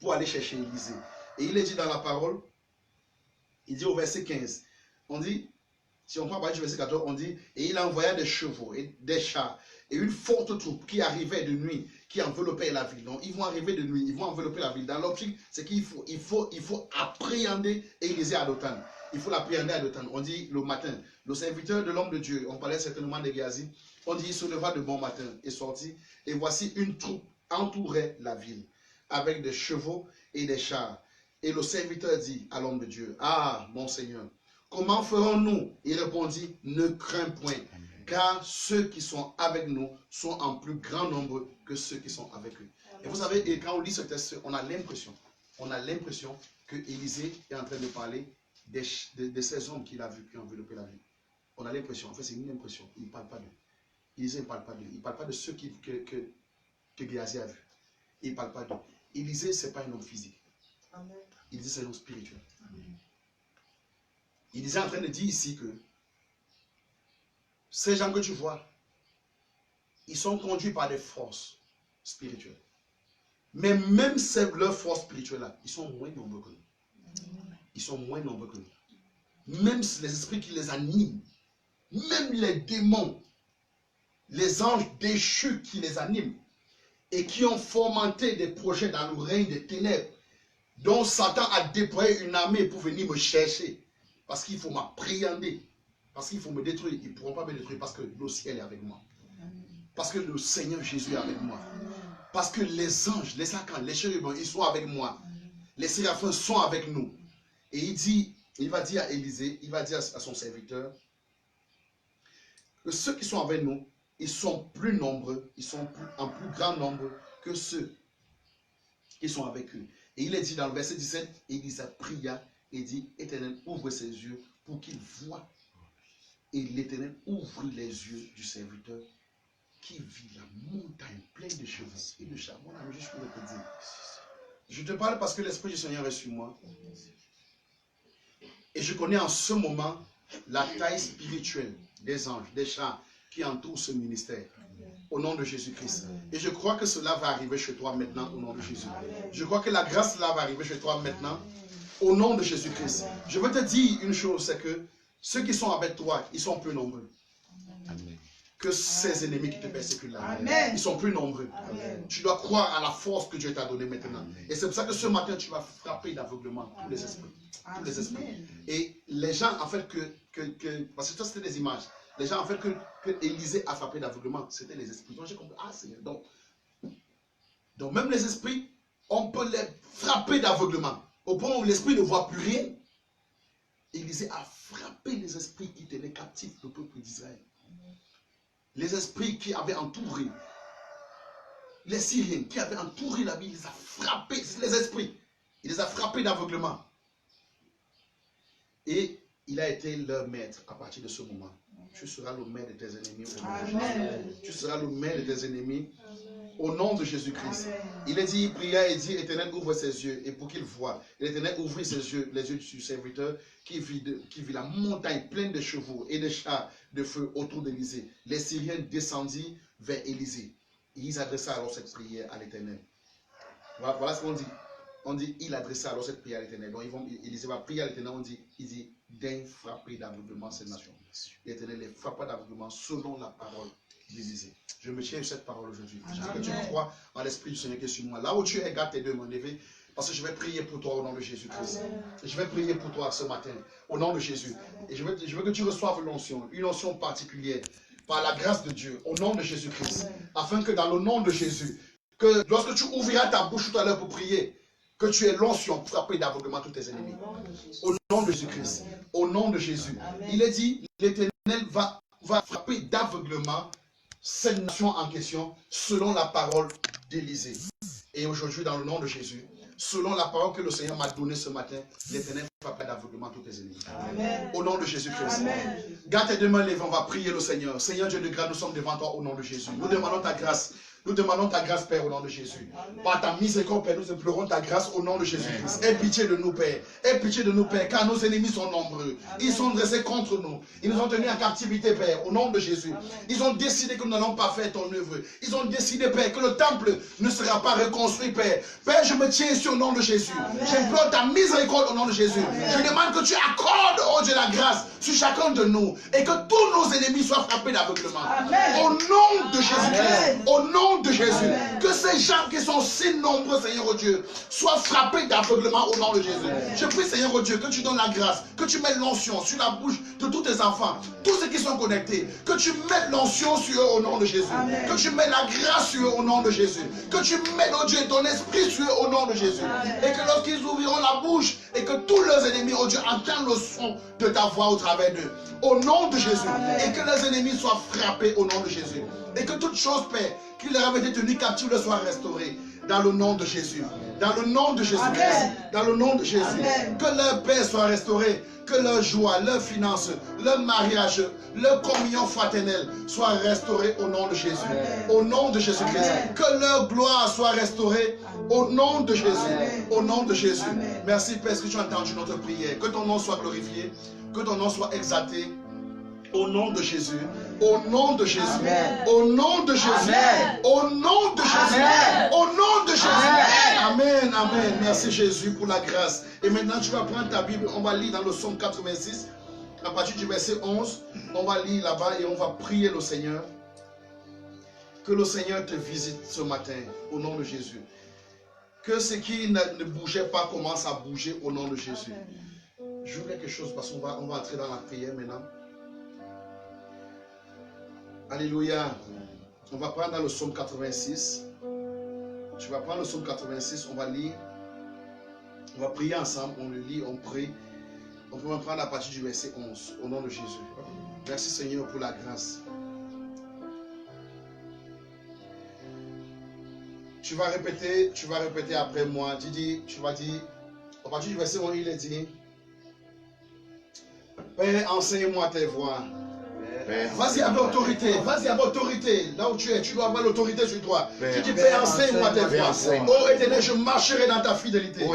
pour aller chercher Élisée. Et il est dit dans la parole, il dit au verset 15, on dit, si on prend par du verset 14, on dit, et il envoya des chevaux et des chars et une forte troupe qui arrivait de nuit, qui enveloppait la ville. Donc ils vont arriver de nuit, ils vont envelopper la ville. Dans l'optique, c'est qu'il faut appréhender Élisée à Dothan. Il faut l'appréhender à le temps. On dit le matin, le serviteur de l'homme de Dieu, on parlait certainement de Géasi, on dit il se leva de bon matin et sortit, et voici une troupe entourait la ville, avec des chevaux et des chars. Et le serviteur dit à l'homme de Dieu, ah, mon Seigneur, comment ferons-nous? Il répondit, ne crains point, car ceux qui sont avec nous sont en plus grand nombre que ceux qui sont avec eux. Et vous savez, et quand on lit ce texte, on a l'impression que Élisée est en train de parler de ces hommes qu'il a vus, qui ont enveloppé la ville. On a l'impression, en fait c'est une impression, il ne parle pas d'eux. Élisée ne parle pas d'eux, il ne parle pas de ceux que Géasi a vus. Il ne parle pas d'eux. Élisée, ce n'est pas un homme physique. Élisée, c'est un homme spirituel. Élisée est en train de dire ici que ces gens que tu vois, ils sont conduits par des forces spirituelles. Mais même leurs forces spirituelles-là, ils sont moins nombreux que nous. Ils sont moins nombreux que nous. Même les esprits qui les animent, même les démons, les anges déchus qui les animent et qui ont fomenté des projets dans le règne des ténèbres, dont Satan a déployé une armée pour venir me chercher, parce qu'il faut m'appréhender, parce qu'il faut me détruire. Ils ne pourront pas me détruire parce que le ciel est avec moi. Parce que le Seigneur Jésus est avec moi. Parce que les anges, les archanges, les chérubins, ils sont avec moi. Les séraphins sont avec nous. Et il va dire à Élisée, il va dire à son serviteur, que ceux qui sont avec nous, ils sont plus nombreux, ils sont en plus grand nombre que ceux qui sont avec eux. Et il est dit dans le verset 17, Élisée pria et dit, Éternel, ouvre ses yeux pour qu'il voie. Et l'Éternel ouvrit les yeux du serviteur qui vit la montagne pleine de chevaux et de chars. Mon ami, je peux te dire. Je te parle parce que l'Esprit du Seigneur est sur moi. Et je connais en ce moment la taille spirituelle des anges, des chars qui entourent ce ministère. Au nom de Jésus-Christ. Et je crois que cela va arriver chez toi maintenant au nom de Jésus. Je crois que la grâce là va arriver chez toi maintenant au nom de Jésus-Christ. Je veux te dire une chose, c'est que ceux qui sont avec toi, ils sont plus nombreux. Amen. Que ces ennemis qui te persécutent là. Amen. Ils sont plus nombreux. Amen. Tu dois croire à la force que Dieu t'a donnée maintenant. Amen. Et c'est pour ça que ce matin, tu vas frapper d'aveuglement tous les esprits. Tous les esprits. Et les gens, en fait, parce que ça, c'était des images. Les gens, en fait, que Élisée a frappé d'aveuglement, c'était les esprits. Donc, j'ai compris, ah, Seigneur. Donc, même les esprits, on peut les frapper d'aveuglement. Au point où l'esprit ne voit plus rien. Élisée a frappé les esprits qui tenaient captifs le peuple d'Israël. Les esprits qui avaient entouré, les Syriens qui avaient entouré la ville, il les a frappés, les esprits. Il les a frappés d'aveuglement. Et il a été leur maître à partir de ce moment. Tu seras le maître de tes ennemis au nom de Jésus. Tu seras le maître de tes ennemis au nom de Jésus-Christ. Il a dit, il pria et dit, Éternel, ouvre ses yeux et pour qu'il voie. L'Éternel ouvrit ses yeux, les yeux du serviteur qui vit la montagne pleine de chevaux et de chars de feu autour d'Élisée. Les Syriens descendirent vers Élisée. Et ils adressaient alors cette prière à l'Éternel. Voilà ce qu'on dit. On dit, il adressa alors cette prière à l'Éternel. Donc, Élisée va prier à l'Éternel. Il dit, d'un frapper d'aveuglement cette nation. L'Éternel les frappa d'aveuglement selon la parole d'Élisée. Je me tiens sur cette parole aujourd'hui. Je dis que tu crois en l'Esprit du Seigneur qui est sur moi. Là où tu es, garde tes deux mains levées. Parce que je vais prier pour toi au nom de Jésus-Christ. Je vais prier pour toi ce matin au nom de Jésus. Et je veux que tu reçoives l'onction, une onction particulière, par la grâce de Dieu, au nom de Jésus-Christ. Afin que dans le nom de Jésus, que lorsque tu ouvriras ta bouche tout à l'heure pour prier, que tu aies l'onction pour frapper d'aveuglement tous tes ennemis. Au nom de Jésus-Christ. Au nom de Jésus. Il est dit, l'Éternel va frapper d'aveuglement cette nation en question selon la parole d'Élisée. Et aujourd'hui, dans le nom de Jésus, selon la parole que le Seigneur m'a donnée ce matin, l'Éternel frappera d'aveuglement tous tes ennemis. Amen. Au nom de Jésus-Christ. Garde tes deux mains levées, on va prier le Seigneur. Seigneur Dieu de grâce, nous sommes devant toi au nom de Jésus. Nous demandons ta grâce. Nous demandons ta grâce, Père, au nom de Jésus. Par ta miséricorde, Père, nous implorons ta grâce au nom de Jésus-Christ. Aie pitié de nous, Père. Aie pitié de nous, Père, car nos ennemis sont nombreux. Ils sont dressés contre nous. Ils nous ont tenus en captivité, Père, au nom de Jésus. Ils ont décidé que nous n'allons pas faire ton œuvre. Ils ont décidé, Père, que le temple ne sera pas reconstruit, Père. Père, je me tiens sur le nom de Jésus. J'implore ta miséricorde au nom de Jésus. Je demande que tu accordes, oh Dieu, la grâce sur chacun de nous et que tous nos ennemis soient frappés d'aveuglement. Au nom de Jésus-Christ. Au nom nom de Jésus. Que ces gens qui sont si nombreux, Seigneur oh Dieu, soient frappés d'aveuglement au nom de Jésus. Je prie, Seigneur oh Dieu, que tu donnes la grâce, que tu mettes l'onction sur la bouche de tous tes enfants, tous ceux qui sont connectés, que tu mettes l'onction sur eux au nom de Jésus, que tu mettes la grâce sur eux au nom de Jésus, que tu mettes, oh Dieu, ton esprit sur eux au nom de Jésus, et que lorsqu'ils ouvriront la bouche, et que tous leurs ennemis, oh Dieu, entendent le son de ta voix au travers d'eux, au nom de Jésus, et que leurs ennemis soient frappés au nom de Jésus, et que toute chose, Père, qui leur avait été tenue captive, leur soit restaurée. Dans le nom de Jésus. Dans le nom de Jésus. Dans le nom de Jésus. Amen. Que leur paix soit restaurée. Que leur joie, leur finance, leur mariage, leur communion fraternelle soit restaurée au nom de Jésus. Amen. Au nom de Jésus-Christ. Que leur gloire soit restaurée au nom de Jésus. Amen. Au nom de Jésus. Amen. Merci Père, que tu as entendu notre prière. Que ton nom soit glorifié. Que ton nom soit exalté. Au nom de Jésus, au nom de Jésus, Amen. Au nom de Jésus, Amen. Au nom de Jésus, Amen. Au nom de Jésus. Amen. Amen, amen. Merci Jésus pour la grâce. Et maintenant tu vas prendre ta Bible, on va lire dans le psaume 86, à partir du verset 11, on va lire là-bas et on va prier le Seigneur. Que le Seigneur te visite ce matin, au nom de Jésus. Que ce qui ne bougeait pas commence à bouger au nom de Jésus. Je veux quelque chose parce qu'on va entrer dans la prière maintenant. Alléluia. On va prendre dans le psaume 86. Tu vas prendre le psaume 86, on va lire. On va prier ensemble, on le lit, on prie. On peut prendre à partir du verset 11, au nom de Jésus. Merci Seigneur pour la grâce. Tu vas répéter après moi. Tu vas dire, à partir du verset 11, il est dit, Père, enseigne-moi tes voies. Vas-y avec autorité, là où tu es, tu dois avoir l'autorité sur toi. Tu dis Père, enseigne-moi tes voies. Oh Éternel, je marcherai dans ta fidélité.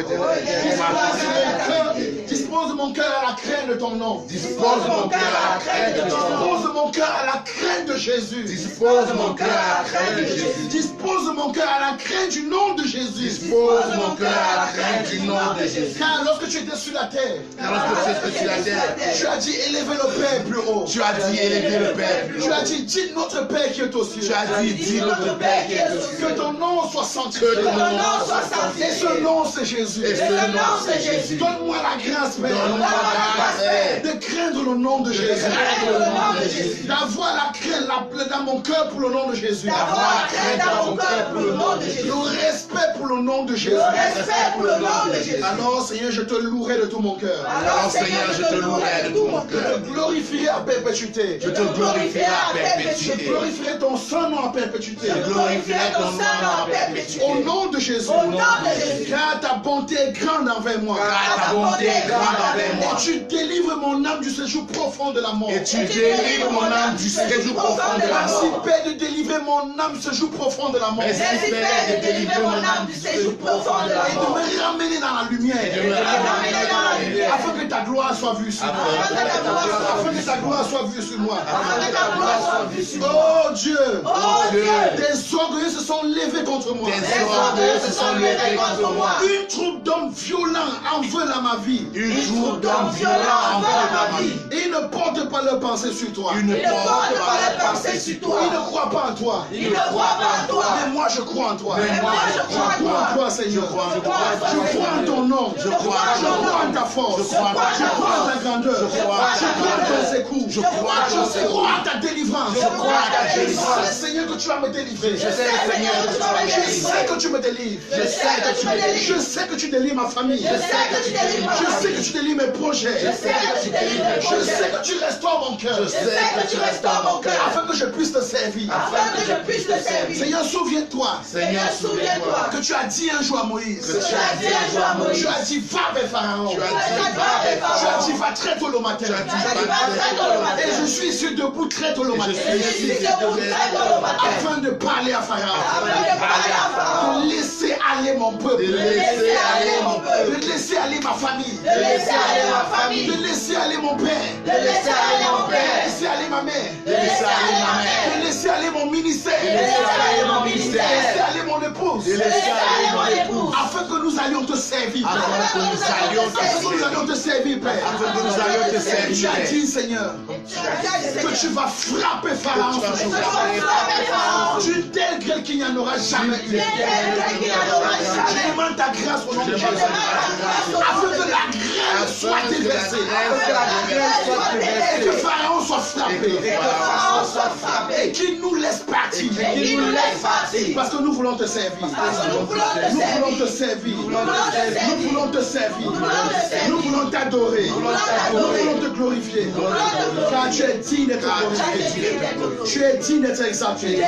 Dispose mon cœur à la crainte de ton nom. Dispose mon cœur à la crainte de ton nom. Dispose mon cœur à la crainte de Jésus. Dispose mon cœur à la crainte de Jésus. Dispose mon cœur à la crainte du nom de Jésus. Dispose mon cœur à la crainte du nom de Jésus. Car lorsque tu étais sur la terre, tu as dit élevez le Père plus haut. Tu as dit élevez le Père. Tu as dit, dis notre Père qui est aux cieux. Tu as dit, dis notre Père qui est aux cieux. Que ton nom soit sanctifié. Et ce nom c'est Jésus. Donne-moi la grâce, Père. De craindre le nom de Jésus. D'avoir la crainte dans mon cœur pour le nom de Jésus. D'avoir la crainte dans mon cœur pour le nom de Jésus. Le respect pour le nom de Jésus. Alors Seigneur, je te louerai de tout mon cœur. Alors Seigneur, je te louerai de tout mon cœur. Je te glorifierai à perpétuité. Je te glorifierai à perpétuité. Je glorifierai ton Saint-Nom à perpétuité. Je glorifierai ton Saint-Nom à perpétuité. Au nom de Jésus. Car ta bonté est grande envers moi. Car ta bonté est grande envers moi. Et tu délivres mon âme du séjour profond de la mort. Et tu délivres mon âme du séjour profond de la mort. Merci Père de délivrer mon âme du séjour profond de la mort. Merci Père de délivrer mon âme du séjour profond de la mort. Et de me ramener dans la lumière. Afin que ta gloire soit vue sur moi. Afin que ta gloire soit vue sur moi. Oh Dieu, des orgueilleux se sont levés contre moi. Une troupe d'hommes violents en veulent à ma vie. Ils ne portent pas leur pensée sur toi. Ils ne croient pas en toi. Mais moi je crois en toi. Je crois en toi, Seigneur. Je crois en ton nom. Je crois en ta force. Je crois en ta grandeur. Je crois en ton secours. Je crois à ta délivrance. Seigneur, que tu vas me délivrer. Je sais que tu me délivres. Je sais que tu délivres ma famille. Je sais que tu délivres mes projets. Je sais que tu restaures mon cœur. Afin que je puisse te servir. Seigneur, souviens-toi que tu as dit un jour à Moïse. Tu as dit va vers Pharaon. Tu as dit va très tôt le matin. Et je suis ici debout très tôt le matin. Afin de parler à Pharaon. De laisser aller mon peuple. De laisser aller mon peuple. De laisser aller ma famille. De laisser aller ma famille. De laisser aller mon père. De laisser aller mon De père. laisser aller ma mère. De laisser aller ma mère. De laisser aller mon ministère. De laisser aller mon De ministère. laisser aller mon épouse. De laisser aller mon épouse. Afin que nous allions te servir. Père. Afin que nous allions te Afin que nous servir. allions te servir, Père. Afin que nous allions te Et tu as servir. dit, Seigneur, que tu vas frapper Pharaon. Que tu vas frapper Pharaon. D'une telle grêle qu'il n'y en aura jamais eu. D'une telle grêle qu'il n'y en aura jamais. Je demande ta grâce au nom de Je Jésus. demande ta grâce. Afin que la grêle soit déversée. Et que Pharaon soit frappé. Et que Pharaon soit frappé. Et qu'il nous laisse partir. Et qu'il nous laisse partir. Parce que nous voulons te servir. Parce que nous voulons te Nous servir. voulons te servir. Nous voulons te servir. Nous voulons te servir. Nous voulons te servir. Nous voulons t'adorer. Nous voulons Nous t'adorer. voulons te glorifier. Car tu es digne d'être glorifié. Tu es digne d'être exalté.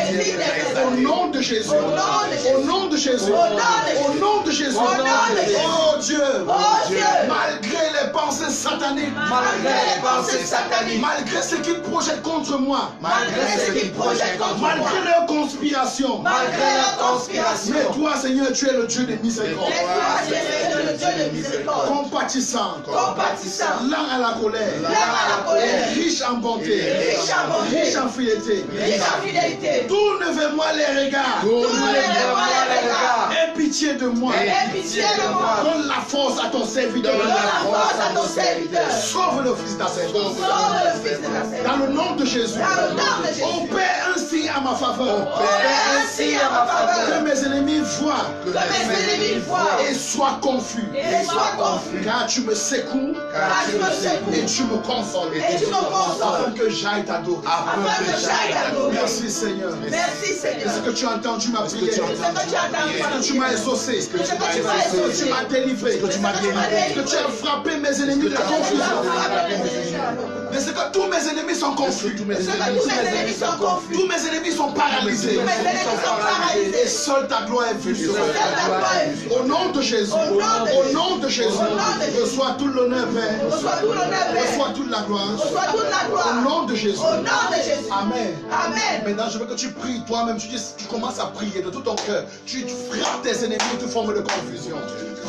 Au nom de Jésus. Au nom de Jésus. Au nom de Jésus. Oh Dieu. Malgré les pensées sataniques. Malgré les pensées sataniques. Malgré ce qu'ils projettent contre moi. Malgré ce qu'ils projettent contre moi. Malgré leurs conspirations. Malgré la conspiration. Mais toi, Seigneur, tu es le Dieu de miséricorde. Mais toi, Seigneur, le Dieu de miséricorde. Compatissant. Compatissant. Lent à la colère. Lent à la colère. Riche en bonté. Riche en bonté. Riche en fidélité. Riche en fidélité. Tourne vers moi les regards. Tourne vers moi les regards. Aie pitié de moi. Aie pitié de moi. Donne la force à ton serviteur. Donne la force à ton serviteur. Sauve le fils d'Assel. Sauve le fils de la servante. Dans le nom de Jésus. Dans le nom de Jésus. Opère un signe à ma faveur. Opère ainsi à ma faveur. Que mes ennemis voient. Que mes ennemis voient. Et soient confus. Et soient confus. Car tu me secoues. Car tu me secoues. Et tu me consoles. Et tu me consoles. Afin que j'aille t'adorer. Afin que j'aille t'adorer. Merci Seigneur. Merci Seigneur. Est-ce que tu as entendu ma prière? Ce que tu as entendu. Est-ce que tu m'as exaucé? Est-ce que tu m'as tu exaucé? m'as délivré? Est-ce que tu m'as délivré? Est-ce que tu as frappé mes ennemis de confusion? Est-ce que tous mes ennemis sont confus? Tous mes ennemis sont confus. Tous mes ennemis sont paralysés. Tous mes ennemis sont paralysés. Et seule ta gloire est vue sur eux. Seule ta gloire est vue. Au nom de Jésus. Au nom de Jésus. Reçois tout l'honneur, Père. Reçois tout l'honneur, Père. Reçois toute la gloire. Reçois toute la gloire. Au nom de Jésus. Au nom de Jésus. Amen. Amen. Maintenant, je veux que tu pries toi-même. Tu commences à prier de tout ton cœur. Tu frappes tes ennemis de toute forme de confusion.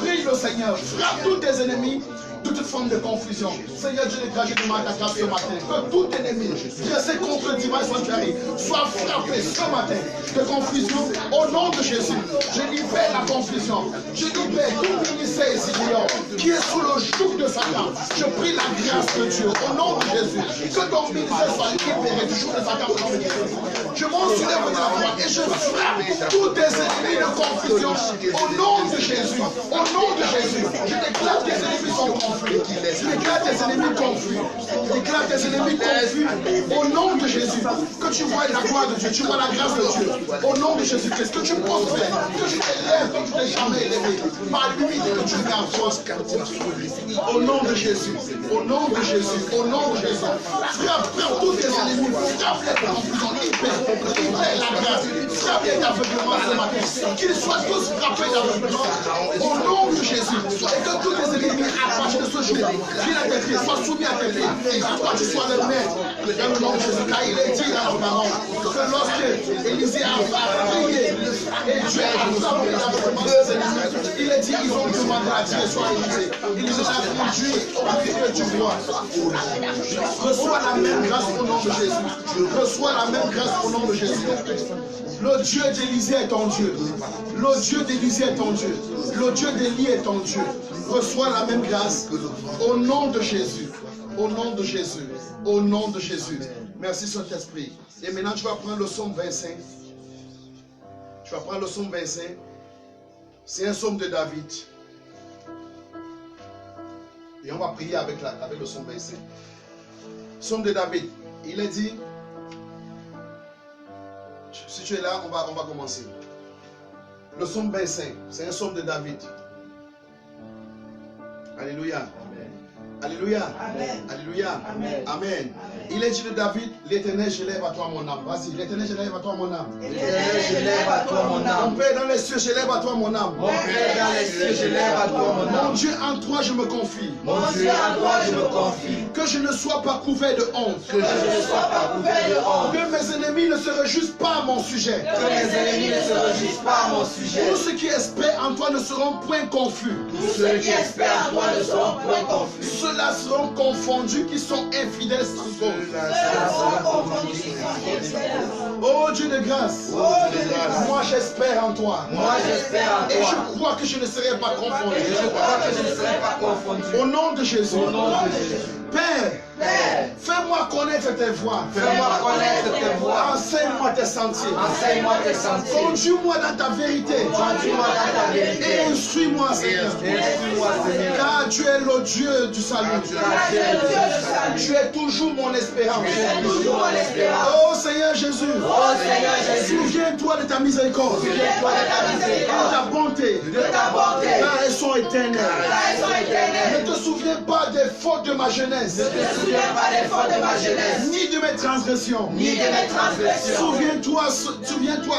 Prie le Seigneur. Frappe tous tes ennemis de toute forme de confusion. Seigneur Dieu de grâce, je demande ta grâce ce matin. Que tout ennemi dressé contre le dimanche sanctuaire soit frappé ce matin de confusion. Au nom de Jésus, je libère la confusion. Je libère tout ministère ici dehors qui est sous le joug de Satan. Je prie la grâce de Dieu au nom de Jésus. Que ton ministère soit libéré du joug de Satan au nom de Jésus. Je m'en soulève de la voix et je frappe tous tes ennemis de confusion au nom de Jésus. Au nom de Jésus, je déclare que tes ennemis sont confus. Je déclare tes ennemis confus. Je déclare tes ennemis confus au nom de Jésus. Que tu vois la gloire de Dieu, tu vois la grâce de Dieu. Au nom de Jésus-Christ, que tu prospères, que tu t'élèves comme tu t'es jamais élevé. Par l'humilité que tu gardes force. Au nom de Jésus. Au nom de Jésus. Au nom de Jésus. Frappe tous tes ennemis. Frappe-les de confusion. Libère la grâce. Frappe-les d'aveuglement ce matin. Qu'ils soient tous frappés d'aveuglement. Au nom de Jésus. Et que tous tes ennemis approchent de ce jour. Viens à tes pieds. Sois soumis à tes pieds. Et que toi tu sois le maître. Dans le nom de Jésus. Car il est dit dans la parole que lorsque Élisée a prié et Dieu a frappé l'aveuglement de ses ennemis, il est dit ils ont demandé à Dieu soit Élisée. Il les a conduits au milieu du roi. Reçois la même grâce au nom de Jésus. Reçois la même grâce au nom de Jésus. Le Dieu d'Élisée est ton Dieu. Le Dieu d'Élisée est ton Dieu. Le Dieu d'Élie est ton Dieu. Reçois la même grâce au nom de Jésus. Au nom de Jésus. Au nom de Jésus. Merci Saint-Esprit. Et maintenant tu vas prendre le psaume 25. Tu vas prendre le psaume 25. C'est un psaume de David. Et on va prier avec le psaume 25. Psaume de David. Il est dit, si tu es là, on va commencer. Le psaume 25, c'est un psaume de David. Alléluia. Alléluia. Amen. Alléluia. Amen. Amen. Il est dit de David, l'Éternel, je lève à toi mon âme. Vas-y, l'Éternel, je lève à toi mon âme. Éternel, je lève à toi mon Mon âme. Père dans les cieux, je lève à toi mon âme. Mon Père dans les cieux, je lève à toi mon Mon âme. Dieu, en toi je me confie. Mon Dieu, à toi je me confie. Que je ne sois pas couvert de honte. Que je ne sois pas couvert de honte. Que mes ennemis ne se réjouissent pas à mon sujet. Que mes ennemis ne se réjouissent pas à mon sujet. Tous ceux qui espèrent en toi ne seront point confus. Tous ceux qui espèrent en toi ne seront point confus. Ceux-là seront confondus qui sont infidèles sans cause. Ceux-là seront confondus qui sont infidèles. Oh Dieu de grâce, Oh Dieu de grâce. moi j'espère en toi. Moi j'espère en Et toi. je crois que je ne serai pas confondu. Et je crois que je ne serai pas confondu. Au nom de Jésus. Au nom de Jésus. Père, Père, fais-moi connaître tes voies. fais-moi connaître tes voies. Enseigne-moi tes sentiers. Enseigne-moi tes sentiers. Conduis-moi dans ta vérité. Conduis-moi dans ta vérité. Et instruis-moi, Seigneur. Instruis-moi, Seigneur. Car tu es le Dieu du salut. Car tu es le Dieu du salut. Tu es toujours mon espérance. Tu es toujours mon espérance. Oh Seigneur Jésus. Oh Seigneur Jésus. Souviens-toi de ta miséricorde. Souviens-toi de ta De miséricorde. ta bonté. De ta bonté. Car elles sont éternelles. Car elles sont éternelles. Ne te souviens pas des fautes de ma jeunesse. Ne te souviens pas des fautes de ma jeunesse. Ni de mes transgressions. Ni de mes transgressions. Souviens-toi.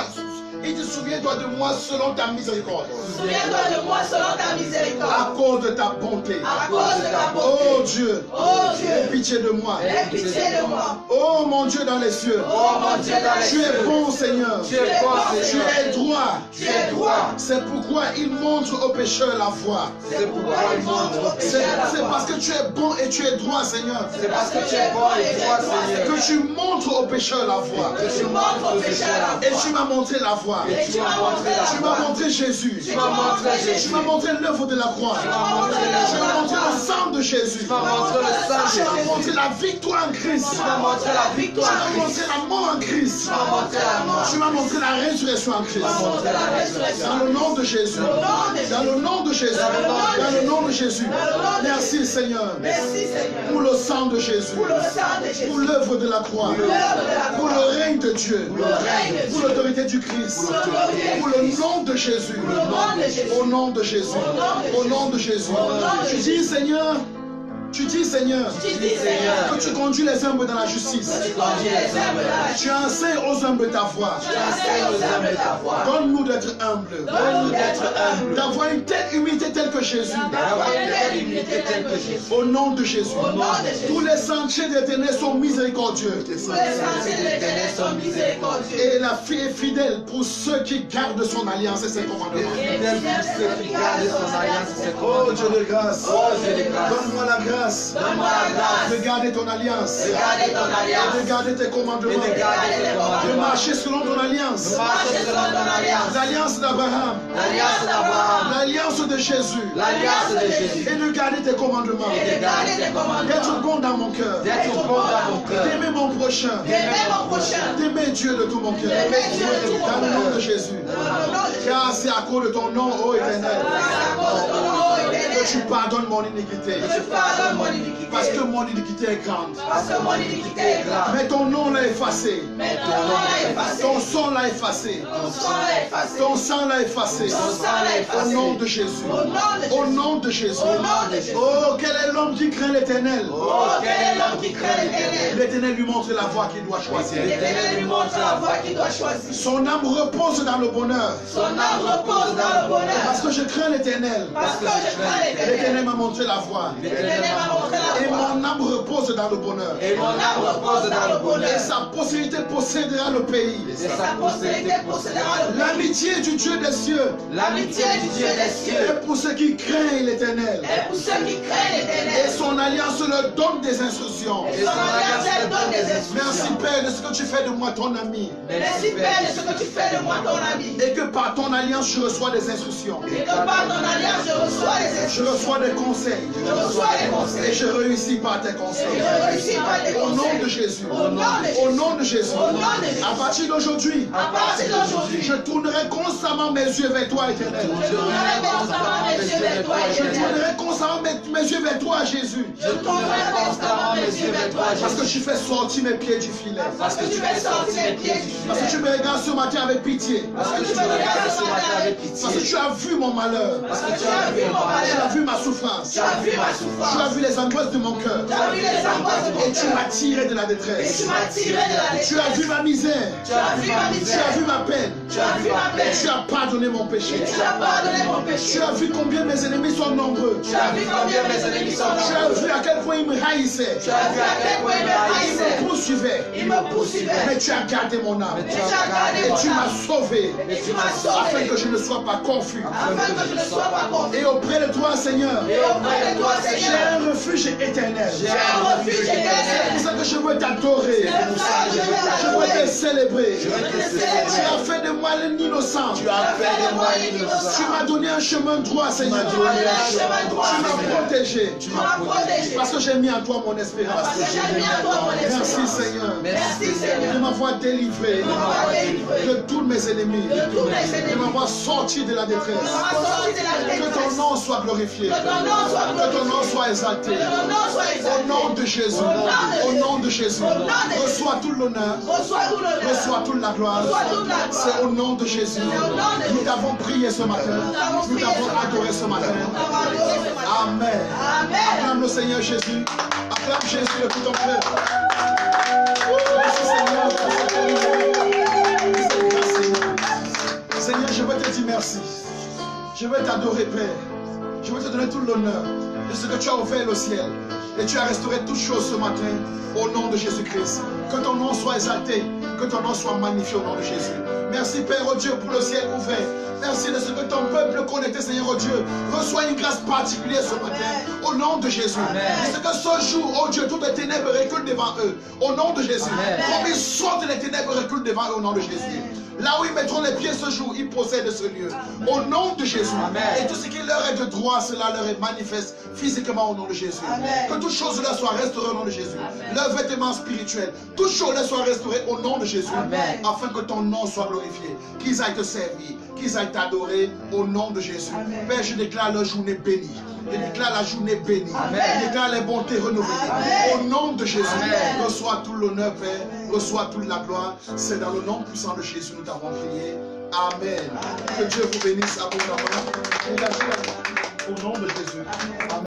Et souviens-toi de moi selon ta miséricorde. Souviens-toi de moi selon ta miséricorde. À cause de ta bonté. À cause de ta bonté. Oh Dieu. Oh Aie Dieu, pitié de moi. aie pitié de moi. Oh mon Dieu dans les cieux. Oh mon Dieu dans les Tu es cieux. bon Seigneur. Tu es bon, Tu Seigneur. es droit. Tu es droit. C'est pourquoi il montre aux pécheurs la voie. C'est pourquoi il montre au C'est péché la c'est voie. parce que tu es bon et tu es droit Seigneur. C'est parce que tu es bon et droit, Seigneur. Que tu montres aux pécheurs la voie. Que tu montres au péché la Et voie. tu m'as montré la voie. Et tu m'as montré la Tu voie. m'as montré Jésus. Tu m'as montré Tu Jésus. m'as montré l'œuvre de la croix. Tu m'as montré Tu m'as montré l'œuvre. le sang de Jésus. Tu m'as montré le sang de Tu m'as Jésus. montré la victoire en Christ. Tu m'as montré la Tu victoire en m'as Christ. montré la mort en Christ. Tu m'as montré la mort. Tu m'as montré la résurrection en Christ. Tu m'as montré la résurrection. Dans le nom de Jésus. Dans le nom de Jésus. Dans le nom de Jésus. Merci Seigneur. Merci Seigneur. Pour le sang de Jésus. Pour le sang de Jésus. Pour l'œuvre de la croix. L'œuvre de la Pour croix. le règne de Dieu. Pour le règne de Pour Dieu. l'autorité du Christ. Pour l'autorité Pour du le Christ. nom de Jésus. Pour le nom de Jésus. Au nom de Jésus. Au nom de Jésus. Au nom de Tu Jésus. dis Seigneur. Tu dis Seigneur. Tu dis Seigneur, Que tu conduis les humbles dans la justice. que tu conduis les humbles dans la Tu enseignes aux humbles ta voie. Tu enseignes aux humbles ta voix. Donne-nous d'être humbles. Donne-nous d'être humbles. D'avoir une telle humilité telle que Jésus. D'avoir une telle humilité telle que Jésus. Au nom de Jésus. Au nom de Jésus. Tous les sentiers de l'Éternel sont miséricordieux. Tous les sentiers de l'Éternel sont miséricordieux. Et la fille est fidèle pour ceux qui gardent son alliance et ses commandements. Et Fidèle pour ceux qui gardent son alliance et ses Oh Dieu commandements. de grâce. Oh Dieu de grâce. Donne-moi la grâce Donne-moi la grâce de garder ton alliance. de garder ton De alliance. garder tes commandements. Et de garder tes De commandements. marcher selon ton alliance. Marcher selon ton alliance. L'alliance d'Abraham. L'alliance d'Abraham. L'alliance de Jésus. L'alliance de Jésus. Et de garder tes commandements. Et de garder tes commandements. D'être bon dans mon cœur. D'être bon dans mon cœur. D'aimer mon prochain. D'aimer mon prochain. D'aimer Dieu de tout mon cœur. D'aimer Dieu de tout mon Dans le cœur. nom de Jésus. Dans le nom de Jésus. Car c'est à cause de ton nom, ô Éternel, C'est à cause de ton nom, que tu éternel, pardonnes mon iniquité. que tu pardonnes mon iniquité. Parce que mon iniquité est grande. Parce que mon iniquité est grave. Mais ton nom l'a effacé. Mais ton nom l'a effacé. Ton sang l'a effacé. Ton sang l'a effacé. Ton sang l'a effacé. Ton sang l'a Au effacé. nom de Jésus. Au nom de Au Jésus. nom de Jésus. Au nom de Jésus. Oh, quel est l'homme qui craint l'Éternel? Oh, quel est l'homme qui craint l'Éternel? L'Éternel lui montre la voie qu'il doit choisir. L'Éternel lui montre la voie qu'il doit choisir. Son âme repose dans le bonheur. Son âme repose dans le bonheur. Parce que je crains l'Éternel. Parce que je crains l'Éternel. L'Éternel m'a montré la voie. L'Éternel m'a montré Et la voie. mon âme repose dans le bonheur. Et Mon âme repose dans le Et bonheur. sa postérité possédera le pays. Et sa postérité possédera le pays. L'amitié du Dieu des cieux L'amitié du Dieu des cieux. est pour ceux qui craignent l'Éternel. Et pour ceux qui craignent Et l'Éternel. son alliance leur donne des instructions. Et son alliance, elle donne des Merci instructions. Père de ce que tu fais de moi ton ami. Merci Père de ce que tu fais de moi ton ami. Et que par ton alliance je reçois des instructions. Et que par ton alliance, je reçois des Je instructions. reçois des conseils. Je reçois des Et conseils. je réussis par tes Et conseils. je réussis par des Au nom de conseils. Jésus. Au nom de Jésus. Au nom de Jésus. Au nom de Jésus. À partir d'aujourd'hui, À partir d'aujourd'hui, je tournerai constamment mes yeux vers toi, Éternel. je tournerai constamment mes yeux vers toi, Je éternel. tournerai constamment mes yeux vers toi, Jésus. Je tournerai constamment mes yeux vers toi, Parce que Jésus. tu fais sortir mes pieds du filet. Parce que tu fais sortir mes pieds du Parce que tu filet. me regardes ce matin avec pitié. Parce que tu me regardes ce matin avec Parce que pitié. tu as vu mon malheur. Parce que tu as vu mon Tu as malheur. vu ma souffrance. Tu as vu ma Tu as souffrance. vu les angoisses de mon cœur. Tu as vu les angoisses de mon Et tu cœur. m'as tiré de la Et détresse. tu m'as tiré de la détresse. Tu as vu ma misère. Tu as vu ma Tu misère. as vu ma peine. Tu as vu ma peine. Tu as pardonné mon péché. Tu as pardonné mon péché. Tu as vu combien mes ennemis sont nombreux. Tu as vu combien mes ennemis sont Tu as nombreux. vu à quel point ils me haïssaient. Tu as vu à quel point ils me Ils haïssaient. me poursuivaient. Ils me poursuivaient. Mais tu as gardé mon âme. Mais tu as gardé Et mon tu m'as âme. sauvé. Et tu m'as Afin sauvé. que je ne sois pas confus. Afin que je ne sois pas confus. Et auprès de toi, Seigneur, Et auprès de toi, j'ai Seigneur, un refuge éternel. j'ai un refuge C'est éternel. pour ça que je veux t'adorer. C'est pour ça que je veux Je veux t'adorer. te célébrer. Je veux te Tu célébrer. as fait de moi l'innocent. Tu as fait de moi l'innocent. Tu m'as donné un chemin droit, Seigneur. Tu m'as donné un chemin droit, Tu m'as Seigneur. protégé. Tu m'as protégé. Parce que j'ai mis en toi mon espérance. Parce que j'ai mis en toi mon espérance. Merci, Seigneur. Merci, Seigneur. De m'avoir délivré m'avoir délivré de tous mes ennemis. de tous mes ennemis. De m'avoir sorti de la détresse. Tu m'as sorti de la Que ton détresse. nom soit glorifié. Que ton nom soit Que ton nom glorifié. soit exalté. Que ton nom soit Au exalté. nom de Jésus. Au nom de Au nom de Jésus. Jésus. Au nom de Jésus. Reçois tout l'honneur. Reçois tout l'honneur. Reçois toute la gloire. Reçois toute la gloire. C'est au nom de Jésus. C'est au nom de Nous Jésus. t'avons prié ce matin. Nous t'avons adoré ce matin. Nous t'avons adoré ce matin. Amen. Amen. Acclame le Seigneur Jésus. Acclame Jésus de tout ton cœur. Merci Seigneur pour cette grâce, Seigneur. Seigneur, je veux te dire merci. Je veux t'adorer, Père. Je veux te donner tout l'honneur de ce que tu as offert le ciel. Et tu as restauré toutes choses ce matin au nom de Jésus-Christ. Que ton nom soit exalté, que ton nom soit magnifié au nom de Jésus. Merci Père, oh Dieu, pour le ciel ouvert. Merci de ce que ton peuple connecté, Seigneur, oh Dieu, reçoit une grâce particulière ce matin au nom de Jésus. De ce que ce jour, oh Dieu, toutes les ténèbres reculent devant eux au nom de Jésus. Comme ils sortent, les ténèbres reculent devant eux au nom de Jésus. Là où ils mettront les pieds ce jour, ils possèdent ce lieu. Au nom de Jésus. Et tout ce qui leur est de droit, cela leur est manifeste physiquement au nom de Jésus. Que toutes choses leur soient restaurées au nom de Jésus. Leurs vêtements spirituels, toutes choses leur soient restaurées au nom de Jésus. Afin que ton nom soit glorifié. Qu'ils aillent te servir, qu'ils aillent t'adorer au nom de Jésus. Père, je déclare leur journée bénie. Je déclare la journée bénie. Je déclare les bontés renouvelées. Au nom de Jésus. Reçois tout l'honneur, Père. Reçois toute la gloire. C'est dans le nom puissant de Jésus nous t'avons prié. Amen. Que Dieu vous bénisse abondamment. Au nom de Jésus. Amen.